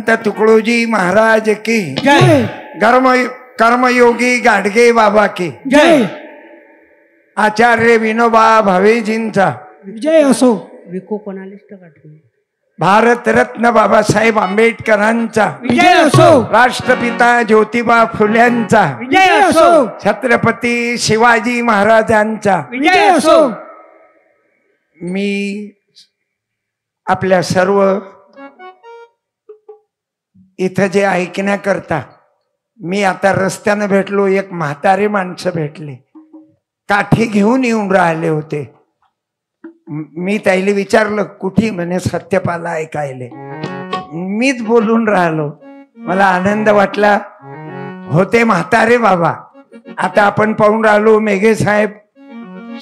संत तुकडोजी महाराज की जय। कर्मयोगी गाडगे बाबा की जय। आचार्य विनोबा भावेजींचा जय असो। विको कोणालिस्ट काढतो भारतरत्न बाबासाहेब आंबेडकरांचा विजय असो। राष्ट्रपिता ज्योतिबा फुल्यांचा विजय असो। छत्रपती शिवाजी महाराजांचा विजय असो। मी आपल्या सर्व इथं जे ऐकण्याकरता मी आता रस्त्यानं भेटलो, एक म्हातारे माणसं भेटले, काठी घेऊन येऊन राहिले होते. मी त्याला विचारलं कुठे, म्हणे सत्यपाला ऐकायले. मीच बोलून राहिलो, मला आनंद वाटला. होते म्हातारे बाबा. आता आपण पाहून राहिलो मेघे साहेब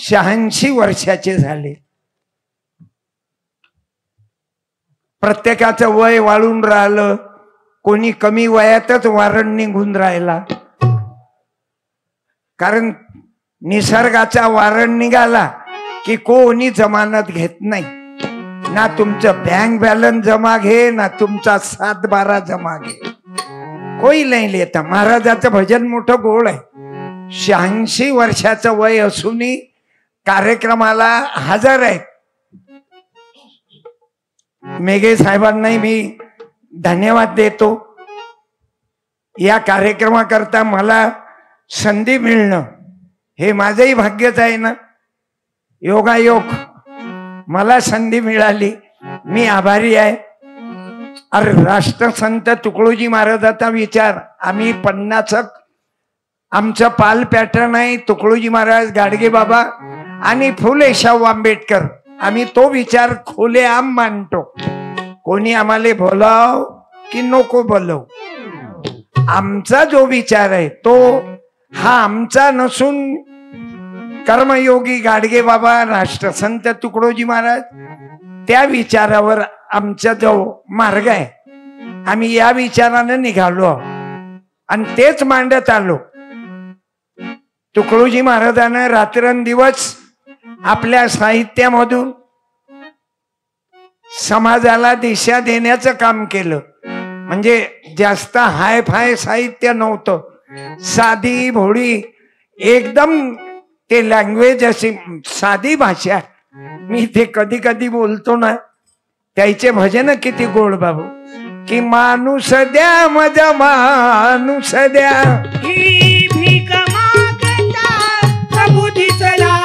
86 वर्षाचे झाले. प्रत्येकाचं वय वाढून राहिलं, कोणी कमी वयातच वारण निघून राहिला. कारण निसर्गाचा वारण निघाला की कोणी जमानत घेत नाही. ना तुमचं बँक बॅलन्स जमा घे, ना तुमचा 7-12 जमा घे, कोई नाही लेता. महाराजाचं भजन मोठं गोड आहे. 86 वर्षाचं वय असूनही कार्यक्रमाला हजर आहेत. मेघे साहेबांनाही मी धन्यवाद देतो. या कार्यक्रमाकरता मला संधी मिळणं हे माझंही भाग्यच आहे ना. योगायोग मला संधी मिळाली, मी आभारी आहे. अरे राष्ट्रसंत तुकडोजी महाराजाचा विचार आम्ही 50 आमचं पाल पॅटर्न आहे. तुकडोजी महाराज, गाडगे बाबा आणि फुले शाहू आंबेडकर. आम्ही तो विचार खुलेआम मानतो. कोणी आम्हाला बोलाव की नको बोलव, आमचा जो विचार आहे तो हा आमचा नसून कर्मयोगी गाडगे बाबा, राष्ट्रसंत तुकडोजी महाराज, त्या विचारावर आमचा जो मार्ग आहे, आम्ही या विचारानं निघालो आणि तेच मांडत आलो. तुकडोजी महाराजांना रात्रंदिवस आपल्या साहित्यामधून समाजाला दिशा देण्याचं काम केलं. म्हणजे जास्त हाय फाय साहित्य नव्हतं, साधी भोळी एकदम ते लँग्वेज अशी साधी भाषा. मी ते कधी कधी बोलतो ना, त्याचे भजन किती गोड बाबू. की माणूस द्या माझा माणूस द्या, ही भीक मागता प्रभू दिसला.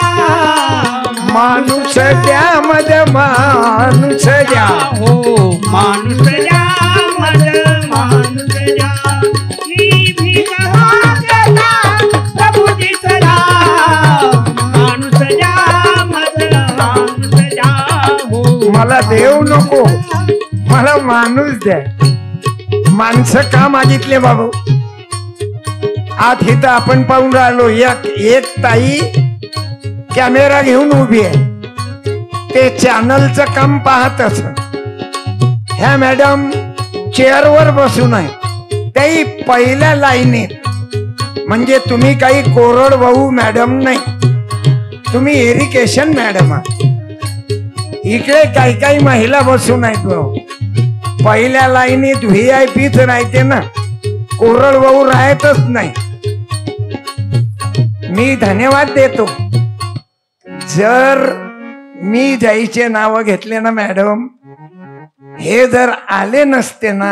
माणूस द्या माझा माणूस द्या, हो माणूस द्या माझा माणूस द्या. ही भीक मागता प्रभू दिसला. माणूस द्या माझा माणूस द्या. हो मला देव नको, मला माणूस द्या. माणसं का मागितले बाबू. आज इथं आपण पाहून राहिलो, एक ताई कॅमेरा घेऊन उभी आहे, ते चॅनलचं काम पाहत असत. ह्या मॅडम चेअरवर बसून आहे, त्याही पहिल्या लाईनीत. म्हणजे तुम्ही काही कोरडवाहू मॅडम नाही, तुम्ही इरिगेशन मॅडम आहात. इकडे काही काही महिला बसून आहेत भाऊ, पहिल्या लाईनीत. VIPच राहते ना, कोरडवाहू राहतच नाही. मी धन्यवाद देतो. जर मी जायचे नाव घेतले ना मॅडम, हे जर आले नसते ना,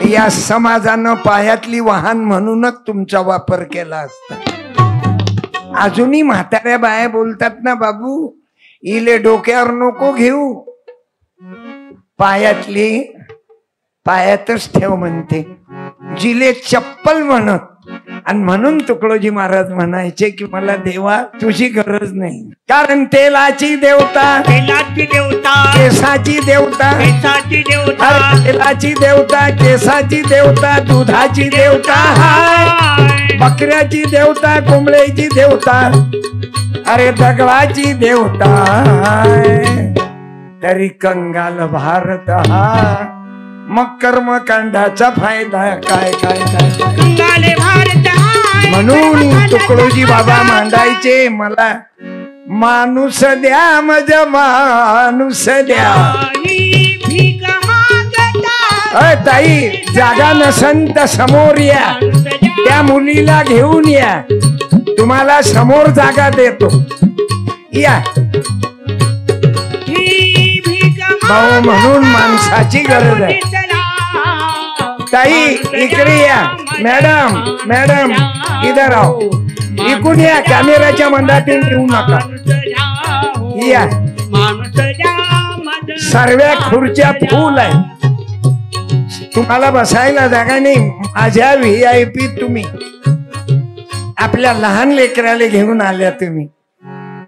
या समाजानं पायातली वाहन म्हणूनच तुमचा वापर केला असता. अजूनही म्हाताऱ्या बाया बोलतात ना, बाबू इले डोक्यावर नको घेऊ, पायातली पायातच ठेव म्हणते. जिले चप्पल म्हणत. आणि म्हणून तुकडोजी महाराज म्हणायचे की मला देवा तुझी गरज नाही. कारण तेलाची देवता, तेलाची देवता, केसाची देवता, केसाची देवता, तेलाची देवता, केसाची देवता, दुधाची देवता हाय, बकऱ्याची देवता, कोंबड्याची देवता, अरे दगडाची देवता हाय. तरी कंगाल भारत हा, मग कर्मकांडाचा फायदा काय काय काय. कंगाले भारत हाय. म्हणून तुकडोजी बाबा मांडायचे, मला माणूस द्या माझा माणूस द्या. ही भीक मागता ताई जागा नसन तर समोर या, त्या मुलीला घेऊन या, तुम्हाला समोर जागा देतो या. भाऊ म्हणून माणसाची गरज आहे. ताई इकडे या. मॅडम मॅडम इधर आओ, इकडून या, कॅमेराच्या मंदातून येऊ नका या. सर्व खुर्च्या फुल आहे, तुम्हाला बसायला जागा नाही. माझ्या VIP तुम्ही आपल्या लहान लेकराला घेऊन आल्या तुम्ही.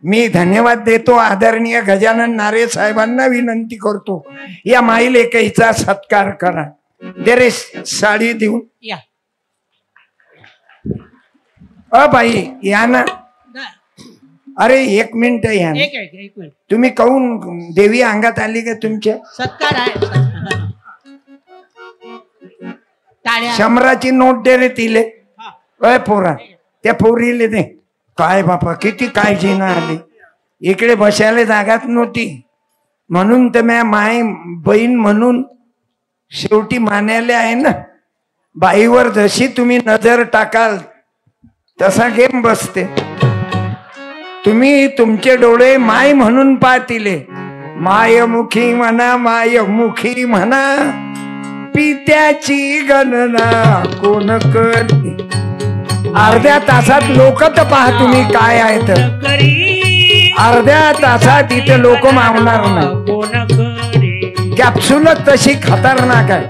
मी धन्यवाद देतो आदरणीय गजानन नारे साहेबांना विनंती करतो या माई लेकीचा सत्कार करा. दे रे साडी देऊन या. बाई या ना. अरे एक मिनिट या. एक मिनिट. तुम्ही कहून देवी अंगात आली का तुमच्या? सत्कार आहे. शंभराची नोट दे रे तिले. अय पोरा, त्या पोरीले दे. काय बापा किती काळजी ना आली. इकडे बसायला जागाच नव्हती म्हणून तर मी माय बहीण म्हणून शेवटी मानायला आहे ना. बाईवर जशी तुम्ही नजर टाकाल तसा गेम बसते. तुम्ही तुमचे डोळे माय म्हणून पाहतिले. मायमुखी म्हणा, मायमुखी म्हणा, पित्याची गणना कोण करते. अर्ध्या तासात लोक तर पहा तुम्ही काय आहे तर. अर्ध्या तासात इथे लोक मावणार नाही. कॅप्सूलच तशी खतरनाक आहे.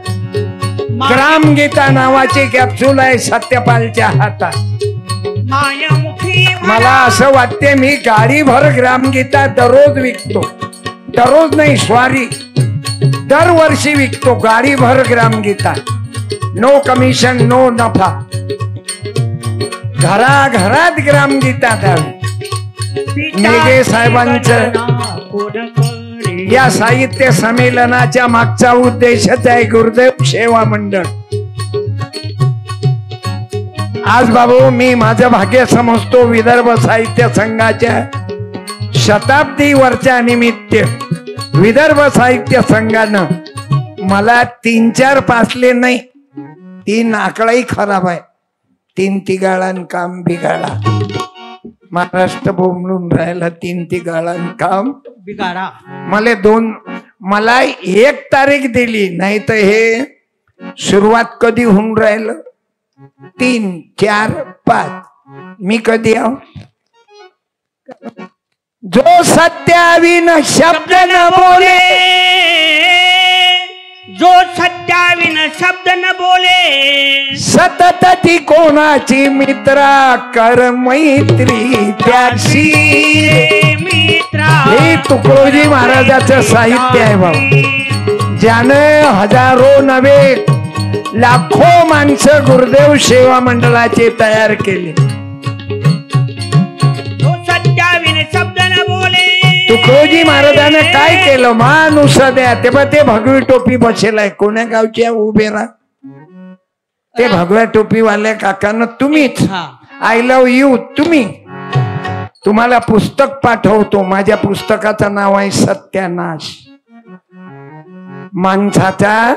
ग्रामगीता नावाची कॅप्सूल आहे सत्यपालच्या हातात. मला असं वाटते मी गाडीभर ग्रामगीता दररोज विकतो. दररोज नाही, स्वारी दरवर्षी विकतो गाडीभर ग्रामगीता. नो कमिशन, नो नफा. घराघरात ग्रामगीता द्यावी. मेघे साहेबांचं या साहित्य संमेलनाच्या मागचा उद्देशच आहे गुरुदेव सेवा मंडळ. आज बाबू मी माझं भाग्य समजतो विदर्भ साहित्य संघाच्या शताब्दीवरच्या निमित्त विदर्भ साहित्य संघानं मला 3-4 पासले नाही, 3 आकडाही खराब आहे. 3 तिघाळान काम बिघाडा. महाराष्ट्र बोंबलून राहिला 3 तिघाळान काम बिघाडा. मला 1 तारीख दिली नाही तर हे सुरुवात कधी होऊन राहिलं 3, 4, 5. मी कधी आहो. जो सत्याविन शब्द न बोले, जो सत्याविन शब्द न बोले, सतत ती कोणाची मित्रा कर मैत्री त्याची. मित्रा हे तुकडोजी महाराजाचं साहित्य आहे बाबा. ज्यानं हजारो नव्हे लाखो माणसं गुरुदेव सेवा मंडळाचे तयार केले. जो सत्याविन शब्द न बोले. तुकडोजी महाराजानं काय केलं? माणूस द्या. तेव्हा ते भगवी टोपी बसेलाय. कोण्या गावच्या उभे राहा. ते भगव्या टोपीवाल्या काकांना तुम्हीच आय लव्ह यू. तुम्हाला पुस्तक पाठवतो. माझ्या पुस्तकाचं नाव आहे सत्यानाश. माणसाचा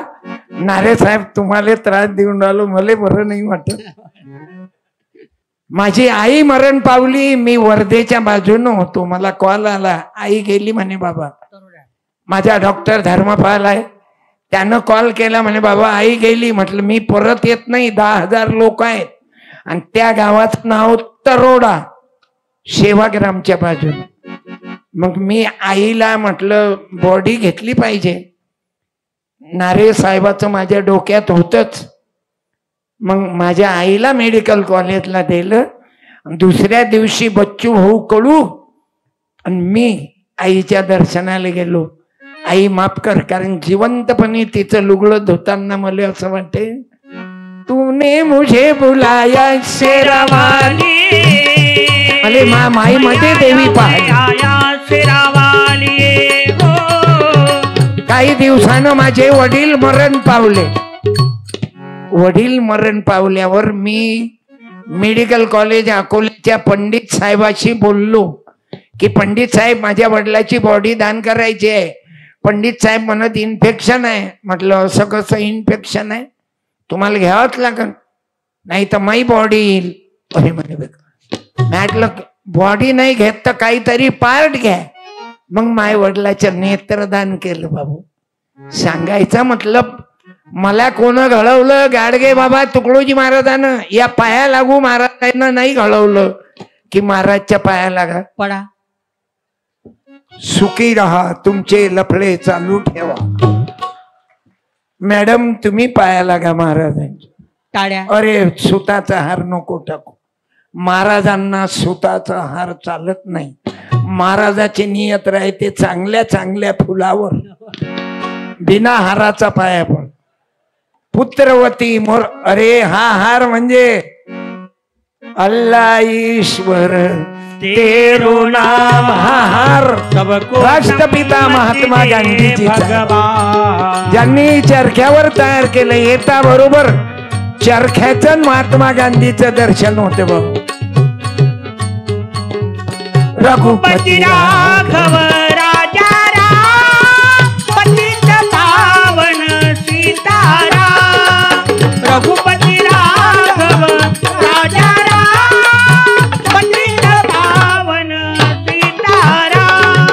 नारे साहेब तुम्हाला त्रास देऊन राहिलो, मला बरं नाही वाटत. माझी आई मरण पावली. मी वर्धेच्या बाजूनं होतो. मला कॉल आला, आई गेली म्हणे बाबा. माझा डॉक्टर धर्मपाल आहे, त्यानं कॉल केला म्हणे बाबा आई गेली. म्हटलं मी परत येत नाही. 10,000 लोक आहेत आणि त्या गावाचं नाव तरोडा, सेवाग्रामच्या बाजून. मग मी आईला म्हटलं बॉडी घेतली पाहिजे. नारे साहेबाचं माझ्या डोक्यात होतच. मग माझ्या आईला मेडिकल कॉलेजला दिलं. दुसऱ्या दिवशी बच्चू भाऊ कडू आणि मी आईच्या दर्शनाला गेलो. आई माफ कर, कारण जिवंतपणे तिचं लुगडं धुताना मला असं वाटते तूने मुझे बुलाया शेरावाली. अरे माई मध्ये देवी पाहिली. काही दिवसानं माझे वडील मरण पावले. वडील मरण पावल्यावर मी मेडिकल कॉलेज अकोल्याच्या पंडित साहेबाशी बोललो की पंडित साहेब माझ्या वडिलाची बॉडी दान करायची आहे, पंडित साहेब म्हणत इन्फेक्शन आहे. म्हटलं असं कसं इन्फेक्शन आहे, तुम्हाला घ्यावंच लागेल नाही तर माई बॉडी येईल. अरे म्हणे म्हटलं बॉडी नाही घेत तर काहीतरी पार्ट घ्या. मग माय वडिलाचं नेत्रदान केलं. बाबू सांगायचं मतलब मला कोण घडवलं, गाडगे बाबा तुकडोजी महाराजानं या पाया लागू महाराजांना नाही घडवलं की महाराजच्या पाया लागा. पडा सुखी राहा, तुमचे लफडे चालू ठेवा. मॅडम तुम्ही पाया लागा महाराजांच्या. टाळ्या. अरे सुताचा हार नको टाकू, महाराजांना सुताचा हार चालत नाही. महाराजाची नियत राहते चांगल्या चांगल्या फुलावर, बिना हाराचा पाया पण. पुत्रवती मोर, अरे हा हार म्हणजे अल्लाह ईश्वर तेरो नाम, हा हार राष्ट्रपिता महात्मा गांधीजीचा, ज्यांनी चरख्यावर तयार केलं. येता बरोबर चरख्याचं महात्मा गांधीचं दर्शन होते बघ. रघुपती राघव राजा राम, पतित पावन सीताराम. रघुपती राघव राजा राम, पतित पावन सीताराम.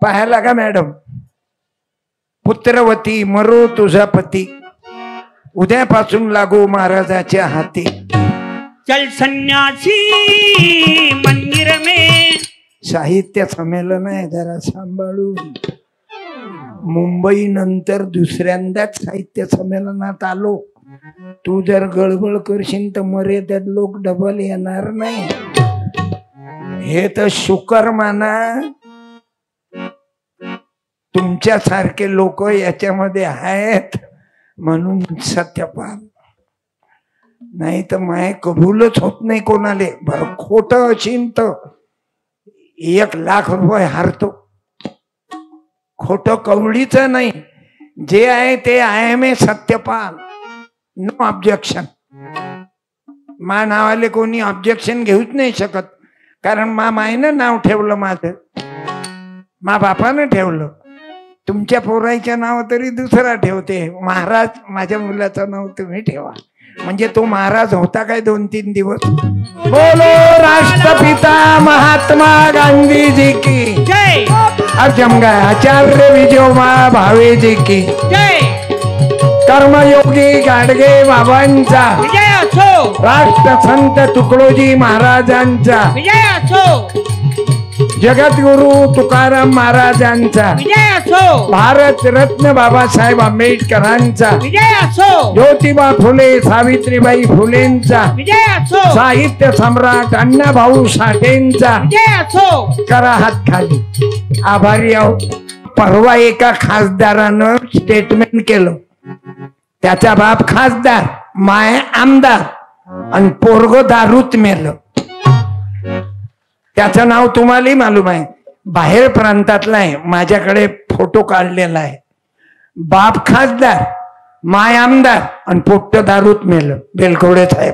पाहायला का मॅडम, पुत्रवती मरो तुझा पती, उद्यापासून लागू महाराजाच्या हाती. चल संन्यासी मंदिर में. साहित्य संमेलन आहे, जरा सांभाळून. मुंबई नंतर दुसऱ्यांदाच साहित्य संमेलनात आलो. तू जर गडबड करशील तर मर्यादेत लोक डबल येणार नाही. हे तर शुकर माना, तुमच्यासारखे लोक याच्यामध्ये आहेत म्हणून सत्यपाल, नाही तर माय कबूलच होत नाही कोणाले. बरं खोट अशीन तर 1,00,000 रुपये हारतो. खोट कवडीच नाही, जे आहे ते आहे. मे सत्यपाल, नो ऑब्जेक्शन. मा नावाले कोणी ऑब्जेक्शन घेऊच नाही शकत, कारण मा मायनं नाव ठेवलं, माझं मा बापानं ठेवलं. तुमच्या पोराचं नाव तरी दुसरा ठेवते. महाराज माझ्या मुलाचं नाव तुम्ही ठेवा, म्हणजे तो महाराज होता काय 2-3 दिवस. बोलो राष्ट्रपिता महात्मा गांधीजी की जय. अजमगा आचार्य विजयोबा भावे जी की जय. कर्मयोगी गाडगे बाबांचा विजय असो. राष्ट्रसंत तुकडोजी महाराजांचा विजय असो. जगद्गुरु तुकाराम महाराजांचा विजय असो. भारत रत्न बाबासाहेब आंबेडकरांचा विजय असो. ज्योतिबा फुले सावित्रीबाई फुलेंचा विजय असो. साहित्य सम्राट अण्णाभाऊ साठेंचा. विजय असो. करा हात खाली. आभारी आहो. परवा एका खासदारानं स्टेटमेंट केलं, त्याचा बाप खासदार, माय आमदार आणि पोरग दारूत मेलं. त्याचं नाव तुम्हालाही मालूम आहे, बाहेर प्रांतातला आहे. माझ्याकडे फोटो काढलेला आहे. बाप खासदार, माय आमदार आणि पोट्ट दारूत मेलं. बेलकवडे साहेब,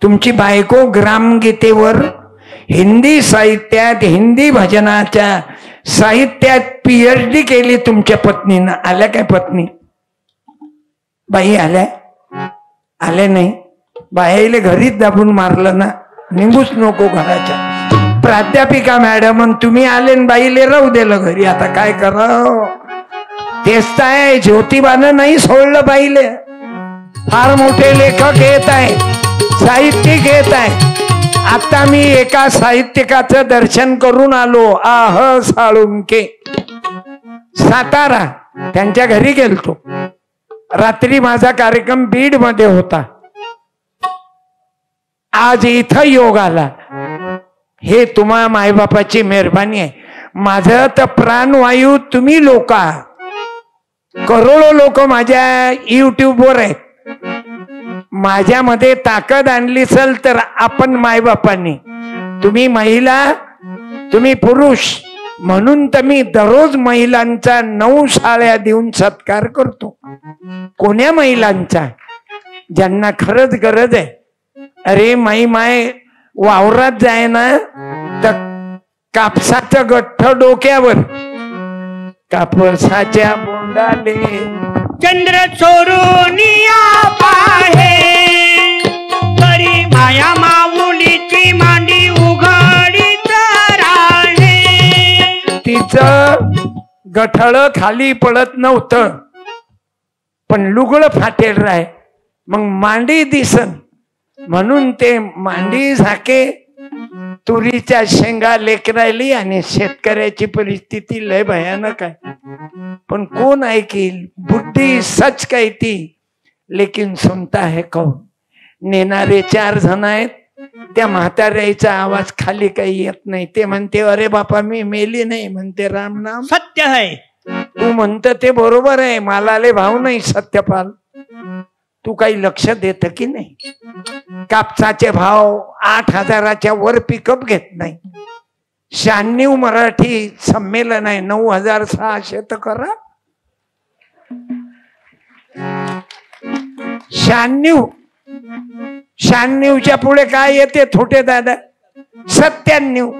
तुमची बायको ग्रामगीतेवर हिंदी साहित्यात, हिंदी भजनाच्या साहित्यात PhD केली तुमच्या पत्नीनं. आल्या काय पत्नी? बाई आल्या? आले नाही. बाईले घरीच दाबून मारलं ना, निघूच नको घराच्या. प्राध्यापिका मॅडम तुम्ही आले न बाईले राहू दिलं घरी. आता काय करावं? तेच तर आहे, ज्योतिबानं नाही सोडलं बाईले. फार मोठे लेखक येत आहे, साहित्यिक येत आहे. आता मी एका साहित्यिकाचं दर्शन करून आलो. आह साळुंके, सातारा, त्यांच्या घरी गेलतो. रात्री माझा कार्यक्रम बीड मध्ये होता. आज इथं योग आला. हे तुम्हा मायबापाची मेहरबानी आहे. माझं तर प्राणवायू तुम्ही लोक, करोडो लोक माझ्या युट्यूबवर आहेत. माझ्यामध्ये ताकद आणली असेल तर आपण मायबापांनी, तुम्ही महिला, तुम्ही पुरुष, म्हणून तर मी दररोज महिलांचा 9 साळ्या देऊन सत्कार करतो. कोण्या महिलांचा? ज्यांना खरंच गरज आहे. अरे माई माय वावरात जाय ना तर कापसाचं गठ्ठ डोक्यावर, कापसाच्या बोंडाले चंद्र चोरुनिया पाहे, तरी माया माऊलीची मांडी उघडीत राहे. तिचं गठळ खाली पडत नव्हतं, पण लुगडं फाटेल राय, मग मांडी दिसन म्हणून ते मांडी झाके तुरीच्या शेंगा लेकरायली. आणि शेतकऱ्याची परिस्थिती लय भयानक आहे, पण कोण ऐकील? बुद्धी सच कहती लेकिन सुनता है कौन? नेणारे 4 जण आहेत, त्या म्हाताऱ्याचा आवाज खाली काही येत नाही. ते म्हणते अरे बापा मी मेली नाही, म्हणते राम नाम सत्य आहे. तू म्हणत ते बरोबर आहे, मला लय भाव नाही सत्यपाल, तू काही लक्ष देत की नाही? कापसाचे भाव 8,000च्या वर पिकअप घेत नाही. 96 मराठी संमेलन आहे, 9,600 तर करा. 96च्या पुढे काय येते थोटे दादा? 97.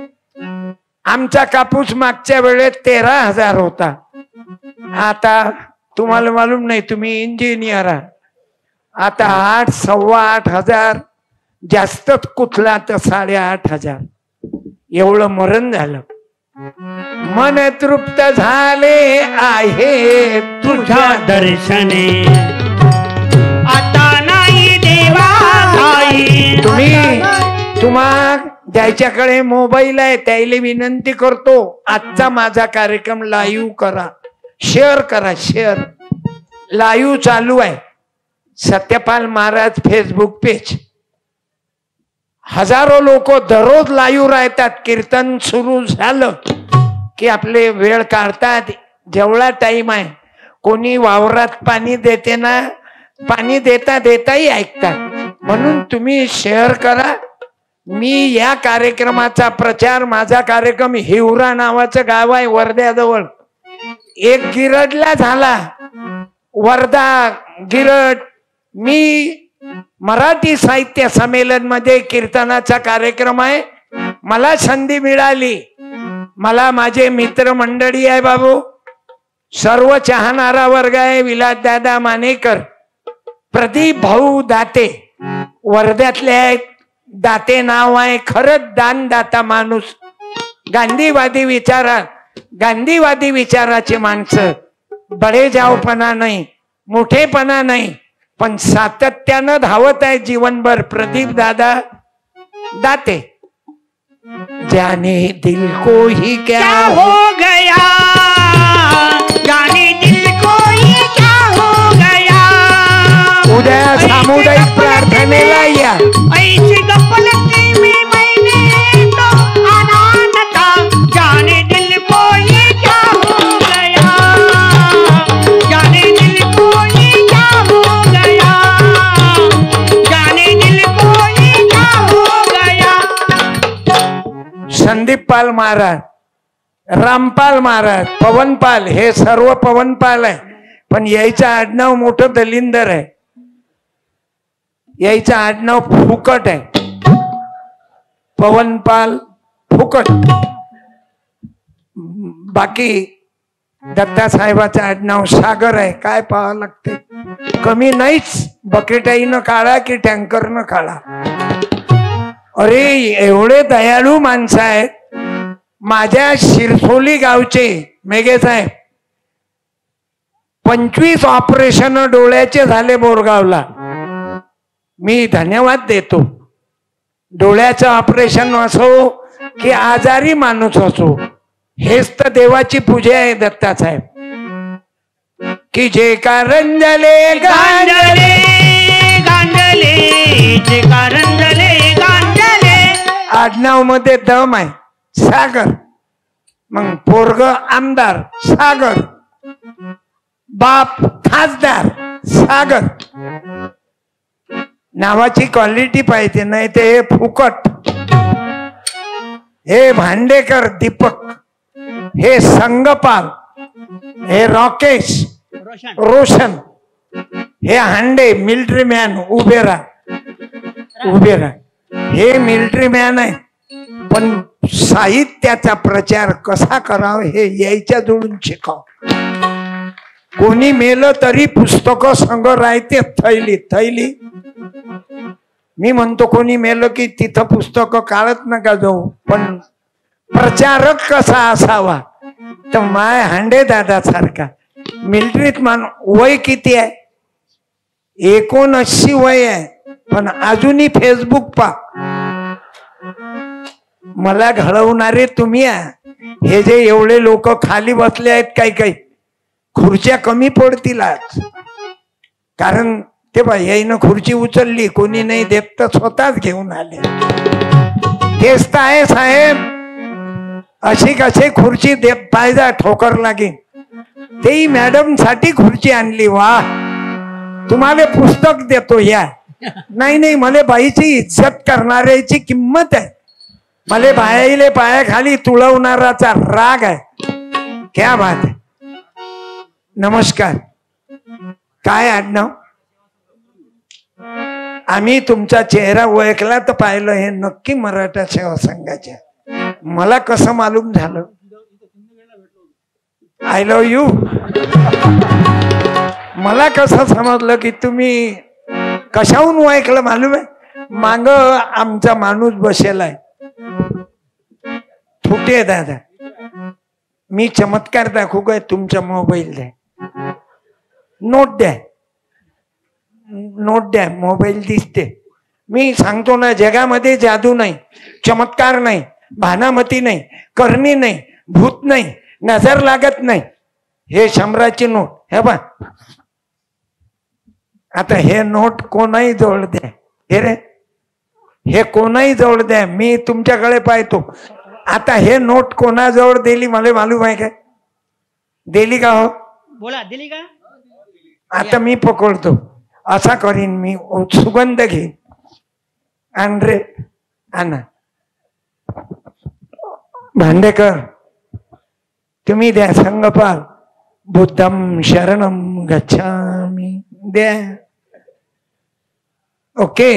आमचा कापूस मागच्या वेळेत 13,000 होता. आता तुम्हाला मालूम नाही, तुम्ही इंजिनियर आहात, आता 8, 8,15,000, जास्तच कुठला तर 8,500. एवढं मरण झालं. मन तृप्त झाले आहे तुझ्या दर्शने, आता नाही देवा काही. तुम्हा ज्याच्याकडे मोबाईल आहे त्याला विनंती करतो, आजचा माझा कार्यक्रम लाईव्ह करा, शेअर करा. शेअर लाईव्ह चालू आहे. सत्यपाल महाराज फेसबुक पेज, हजारो लोक दररोज लाईव्ह राहतात. कीर्तन सुरू झालं की आपले वेळ काढतात, जेवढा टाइम आहे. कोणी वावरात पाणी देते ना, पाणी देता देताही ऐकतात. म्हणून तुम्ही शेअर करा. मी या कार्यक्रमाचा प्रचार, माझा कार्यक्रम हिवरा नावाचं गाव आहे वर्ध्याजवळ, एक गिरडला झाला, वर्धा गिरड. मी मराठी साहित्य संमेलन मध्ये कीर्तनाचा कार्यक्रम आहे, मला संधी मिळाली. मला माझे मित्र मंडळी आहे बाबू, सर्व चाहणारा वर्ग आहे. विलास दादा मानेकर, प्रदीप भाऊ दाते वर्ध्यातले आहेत. दाते नाव आहे, खरंच दानदाता माणूस, गांधीवादी विचाराची माणसं. बडेजावपणा नाही, मोठेपणा नाही, पण सातत्यानं धावत आहे जीवनभर. प्रदीप दादा दाते. जाने दिल को ही क्या हो गया, जाने दिल को ही क्या हो गया. उद्या सामुदायिक प्रार्थनेला या. ऐसी गफलती में मैंने तो आनंद था, जाने दिल को ही क्या हो गया, जाने दिल को ही क्या हो गया, जाने दिल को ही क्या हो गया. संदीप पाल महाराज, रामपाल महाराज, पवनपाल, हे सर्व पवनपाल आहे, पण यायचं आडनाव मोठं दलिंदर आहे. यायचं आडनाव फुकट आहे, पवनपाल फुकट. बाकी दत्ता साहेबाचं आडनाव सागर आहे. काय पाहावं लागते, कमी नाहीच. बकेटाईनं काढा की टँकरनं काढा. अरे एवढे दयाळू माणसं आहेत. माझ्या शिरसोली गावचे मेघे साहेब 25 ऑपरेशन डोळ्याचे झाले बोरगावला. मी धन्यवाद देतो. डोळ्याचं ऑपरेशन असो की आजारी माणूस असो, हेच तर देवाची पूजा आहे दत्ता साहेब. की जे कारंजले गांजले गांजले, जे कारंजले गांजले. आडनाव मध्ये दम आहे, सागर. मग पोरग आमदार, सागर. बाप खासदार, सागर. नावाची क्वालिटी पाहिजे, नाही ते हे फुकट. हे भांडेकर दीपक, हे संगपाल, हे राकेश रोशन, हे हांडे मिलिटरी मॅन. उभे राहा, उभे राहा. हे मिलिटरी मॅन आहे. पण साहित्याचा प्रचार कसा करावा हे यायच्या जोडून शिकाव. कोणी मेलं तरी पुस्तकं संग राहते थैली थैली. मी म्हणतो कोणी मेलं की तिथं पुस्तकं काढत नका जाऊ, पण प्रचारक कसा असावा तर माय हांडे दादा सारखा मिलिटरीत वय किती आहे? 79 वय आहे, पण अजूनही फेसबुक पा. मला घडवणारे तुम्ही आहे. हे जे एवढे लोक खाली बसले आहेत, काही काही खुर्च्या कमी पडतील आज. कारण ते बा याईनं खुर्ची उचलली, कोणी नाही देत तर स्वतःच घेऊन आले. तेच तर आहे साहेब. अशी कशी खुर्ची दे पाहिजे ठोकर लागेल. तेही मॅडम साठी खुर्ची आणली. वा, तुम्हाला पुस्तक देतो या. नाही नाही, मला बाईची इज्जत करणाऱ्याची किंमत आहे. मला बायाईले पायाखाली तुळवणाराचा राग आहे. क्या बात आहे. नमस्कार. काय आडनाव? आम्ही तुमचा चेहरा ओळखला तर पाहिलं हे नक्की मराठा सेवा संघाचे. मला कसं मालूम झालं? I love you. मला कसं समजलं की तुम्ही कशाहून ओळखलं मालूम आहे? माग आमचा माणूस बसेलाय. फुटे दादा, मी चमत्कार दाखवू काय? तुमचा मोबाईल द्या, नोट द्या, नोट द्या. मोबाईल दिसते. मी सांगतो ना, जगामध्ये जादू नाही, चमत्कार नाही, भानामती नाही, करणी नाही, भूत नाही, नजर लागत नाही. हे 100ची नोट. हे बा, आता हे नोट कोणाही जवळ द्या. हे रे, हे कोणाही जवळ द्या. मी तुमच्याकडे पाहतो. आता हे नोट कोणाजवळ दिली मला मालूम आहे काय? दिली का हो? बोला, दिली का? आता मी पकडतो. असा करीन मी. सुगंध घे. आंध्रे आणा. भांडेकर तुम्ही द्या. संगपाल, बुद्धम शरणम गच्छामी द्या. ओके.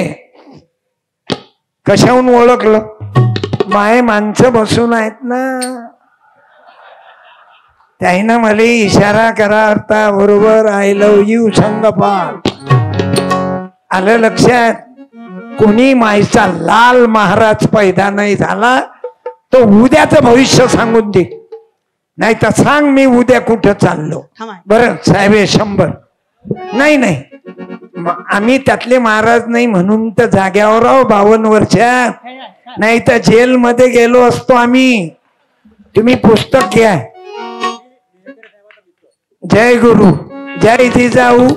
कशाहून ओळखलं? माय माणसं बसून आहेत ना, त्याईनं मला इशारा करा होता बरोबर. I love you Sangpal. आलं लक्षात? कोणी मायचा लाल महाराज पैदा नाही झाला तो उद्याचं भविष्य सांगून दे. नाही तर सांग मी उद्या कुठं चाललो. बरं साहेब, 100 नाही नाही, आम्ही त्यातले महाराज नाही म्हणून तर जाग्यावर आहो 52 वर्षात. नाही तर जेल मध्ये गेलो असतो आम्ही. तुम्ही पुस्तक घ्या. जय गुरु, जय जिजाऊ,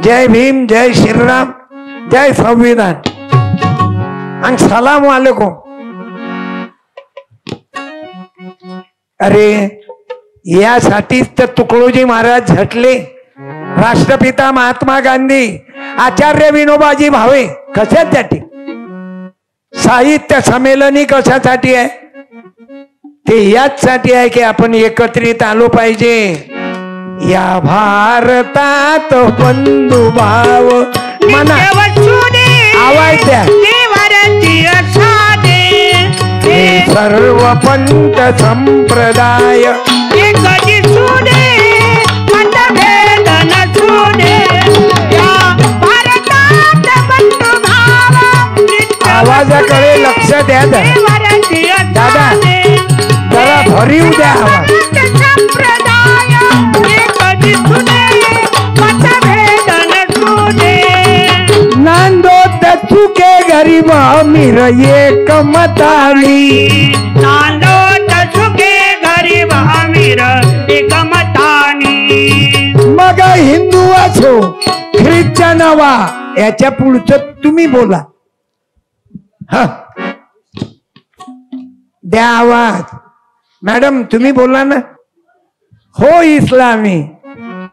जय भीम, जय श्रीराम, जय संविधान आणि सलाम वालेकुम. अरे यासाठीच तर तुकडोजी महाराज झटले. राष्ट्रपिता महात्मा गांधी, आचार्य विनोबाजी भावे कशासाठी? साहित्य संमेलनी कशासाठी आहे? ते याचसाठी आहे की आपण एकत्रित आलो पाहिजे. या भारतात बंधुभाव मना. आवाज द्या. सर्व पंथ संप्रदाय आवाजाकडे लक्ष द्या दादा. जरा भरीव द्या आवाज. नांदो चुके गरीब अमीर एक मतानी. नांदो चुके गरीब अमीर एक मतानी. मग हिंदू असो ख्रिश्चन वा, याच्या पुढचं तुम्ही बोला. हा द्या आवाज. मॅडम तुम्ही बोला ना. हो इस्लामी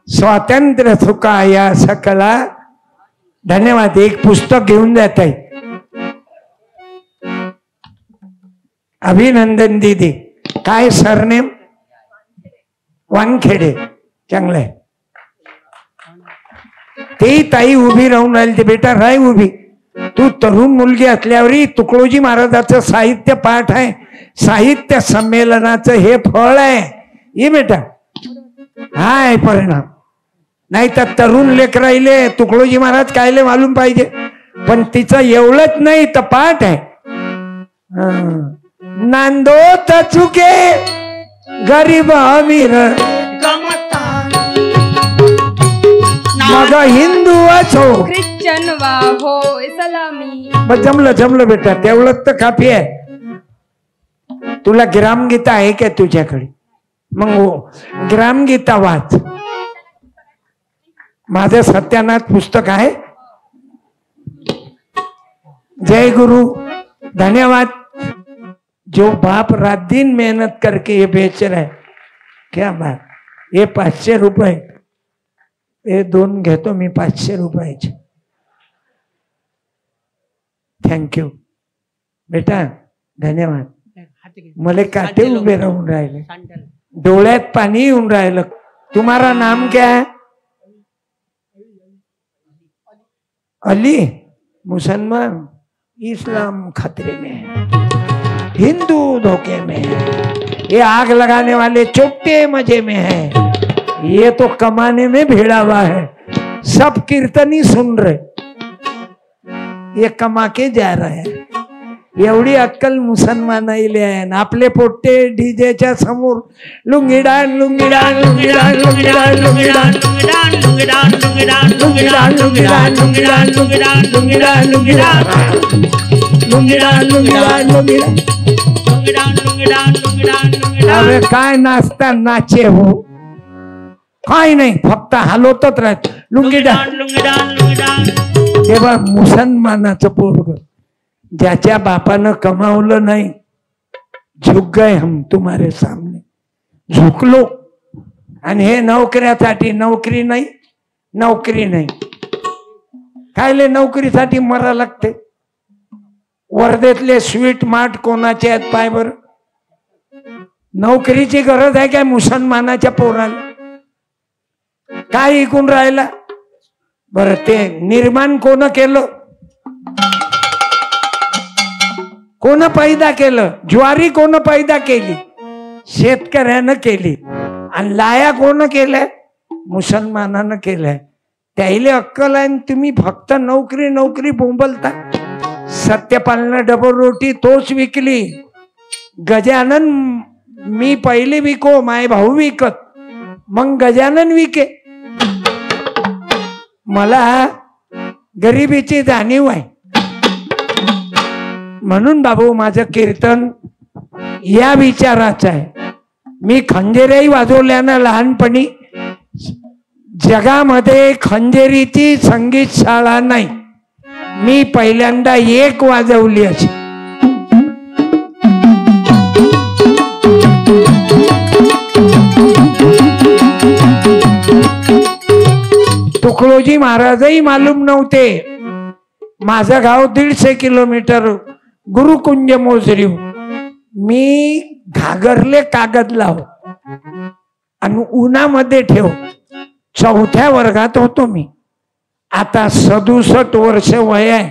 स्वातंत्र्य सुखा या सकला. धन्यवाद. एक पुस्तक घेऊन जात आहे. अभिनंदन दीदी. काय सरनेम? वानखेडे. चांगलंय. ते ताई उभी राहून राहिली. ते बेटा राय उभी. तू तरुण मुलगी असल्यावरही तुकडोजी महाराजाचं साहित्य पाठ आहे, साहित्य संमेलनाचं हे फळ आहे. ये बेटा, हा आहे परिणाम. नाही तर तरुण लेकर राहिले तुकडोजी महाराज कायले मालूम पाहिजे, पण तिचं एवढंच नाही तर पाठ आहे. नांदो तर चुके गरीब अमीर, मग हिंदू असो ख्रिश्चन वा हो सलामी. जमलं बेटा, तेवढंच तर काफी आहे. तुला ग्रामगीता आहे का तुझ्याकडे? मग हो, ग्रामगीता वाच. माझं सत्यानाथ पुस्तक आहे. जय गुरु, धन्यवाद. जो बाप रात दिन मेहनत करके ये बेच रहा है, क्या बात. ये 500 रुपये, हे 2 घेतो मी 500 रुपयाचे. थँक्यू बेटा, धन्यवाद. मला काटे उभे राहून राहिले, डोळ्यात पाणी येऊन राहिलं. तुम्हारा नाम क्या है? अली. मुसलमान, इस्लाम खतरे में है, हिंदू धोखे में है, ये आग लगाने वाले चोट्टे मजे में है, ये तो कमाने में भिड़ा हुआ है. सब कीर्तनी सुन रहे, ये कमा के जा रहे हैं. एवढी अक्कल मुसलमानाईले आहे. आपले पोट्टे डीजेच्या समोर लुंगीडान लुंगीडान लुंगीडान लुंगीडान लुंगीडान लुंगीडान लुंगीडान लुंगीडान लुंगीडान लुंगीडान लुंगीडान लुंगीडान लुंगीडान लुंगीडान लुंगीडान. अरे काय नाचता नाचे हो, काय नाही, फक्त हलवतच राहत लुंगीडान लुंगीडान लुंगीडान. तेव्हा मुसलमानाचं पोरग ज्याच्या बापानं कमावलं नाही, झुक गए हम तुम्हारे सामने, झुकलो. आणि हे नोकऱ्यासाठी, नोकरी नाही, नोकरी नाही, कायले नोकरीसाठी मरा लागते. वर्धेतले स्वीट मार्ट कोणाचे आहेत पाय बर. नोकरीची गरज आहे काय मुसलमानाच्या पोराला? काय ऐकून राहिला बरं? ते निर्माण कोण केलं? कोण पैदा केलं? ज्वारी कोण पैदा केली? शेतकऱ्यानं केली. आणि लाया कोण केलंय? मुसलमानानं केलंय. त्याईले अक्कल आहे, तुम्ही फक्त नोकरी नोकरी बोंबलता. सत्यपालनं डबल रोटी तोच विकली. गजानन मी पहिले विको, माय भाऊ विकत, मग गजानन विके. मला गरिबीची जाणीव आहे. म्हणून बाबू माझं कीर्तन या विचाराचं आहे. मी खंजेरही वाजवल्यानं लहानपणी. जगामध्ये खंजेरीची संगीत शाळा नाही, मी पहिल्यांदा एक वाजवली अशी. तुकडोजी महाराजही मालूम नव्हते. माझं गाव 150 किलोमीटर, गुरुकुंज मोजरी. मी घागरले कागद लाव आणि उन्हामध्ये ठेव. 4थ्या वर्गात होतो मी. आता 67 वर्ष वय आहे.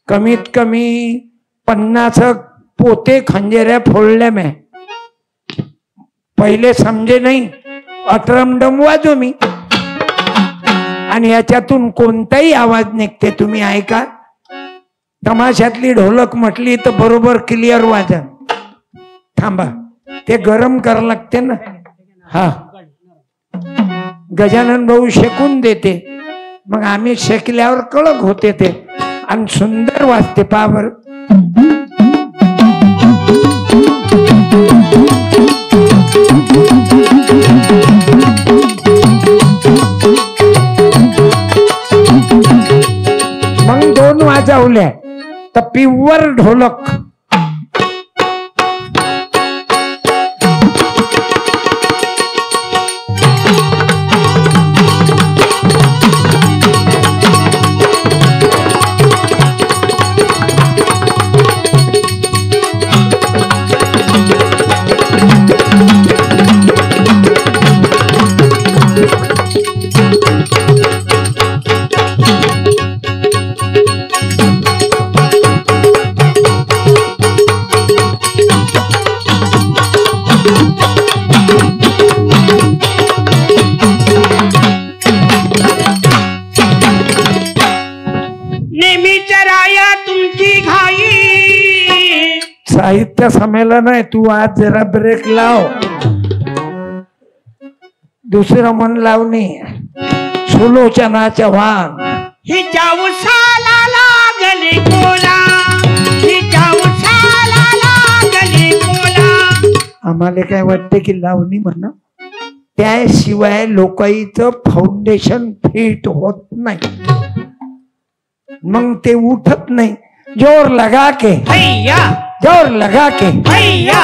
कमीत कमी 50 पोते खंजेऱ्या फोडल्या मी. पहिले समजे नाही, अटरमडम वाजो मी. आणि याच्यातून कोणताही आवाज निघते, तुम्ही ऐका. तमाशातली ढोलक म्हटली तर बरोबर क्लिअर वाजा. थांबा, ते गरम करावं लागते ना. हा, गजानन भाऊ शेकून देते, मग आम्ही शेकल्यावर कळक होते ते. आणि सुंदर वाजते पावर. मग 2 वाजवल्या तर प्युअर ढोलक. साहित्य संमेलन आहे, तू आज जरा ब्रेक लाव. दुसरं मन लावणी सुलोचना चव्हाण. हिच्या उसाला लागले कोला, हिच्या उसाला लागले कोला. आम्हाला काय वाटते की लावणी म्हणा, त्याशिवाय लोकाईचं फाउंडेशन फिट होत नाही, मग ते उठत नाही. जोर लगा के हैया, जोर लगा के. हैया.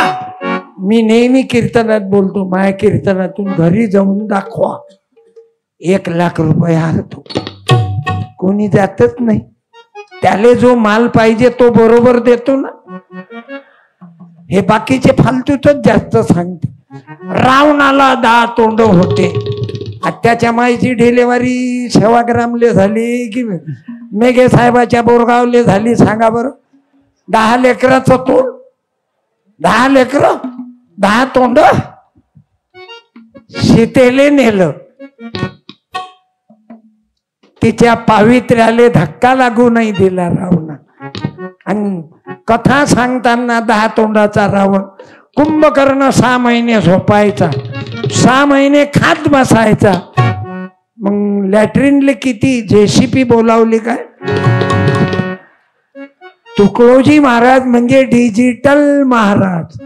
मी नेहमी कीर्तनात बोलतो, माझ्या कीर्तनातून घरी जाऊन दाखवा, 1,00,000 रुपये हारतो. कोणी जातच नाही. त्याले जो माल पाहिजे तो बरोबर देतो ना. हे बाकीचे फालतूच जास्त सांगते. रावणाला 10 तोंड होते. आत्याच्या माईची डिलेवरी सेवाग्रामले झाली की मेघे साहेबाच्या बोरगावले झाली, सांगा बरं. 10 लेकराचं तोंड, 10 लेकर, 10 तोंड. सीतेले नेलं, तिच्या पावित्र्याले धक्का लागू नाही दिला रावणा. आणि कथा सांगताना 10 तोंडाचा रावण. कुंभकर्ण 6 महिने झोपायचा, 6 महिने खात बसायचा. मग लॅट्रिनले किती JCP बोलावली काय. तुकडोजी महाराज म्हणजे डिजिटल महाराज,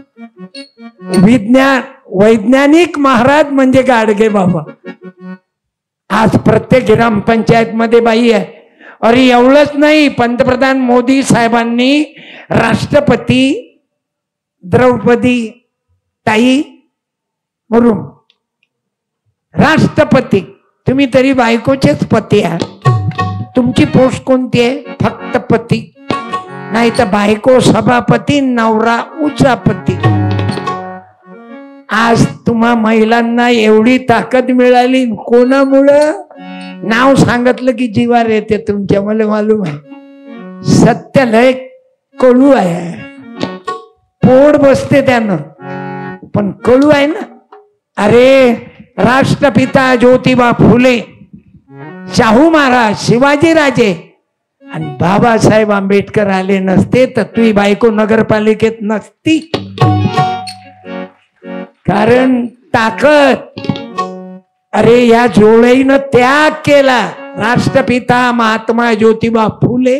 वैज्ञानिक महाराज म्हणजे गाडगे बाबा. आज प्रत्येक ग्रामपंचायत मध्ये बाई आहे. अरे एवढंच नाही, पंतप्रधान मोदी साहेबांनी राष्ट्रपती द्रौपदी ताई मुर्मू, राष्ट्रपती. तुम्ही तरी बायकोचेच पती आहात. तुमची पोस्ट कोणती आहे? फक्त पती. नाही तर बायको सभापती, नवरा उचापती. आज तुम्हा महिलांना एवढी ताकद मिळाली कोणामुळं? नाव सांगितलं की जीवार येते तुमच्या. मला मालूम आहे सत्य लय कळू आहे, पोट बसते त्यानं, पण कळू आहे ना. अरे राष्ट्रपिता ज्योतिबा फुले, शाहू महाराज, शिवाजी राजे आणि बाबासाहेब आंबेडकर आले नसते तर तुझी बायको नगरपालिकेत नसती. कारण ताकद. अरे या जोडीनं त्याग केला. राष्ट्रपिता महात्मा ज्योतिबा फुले,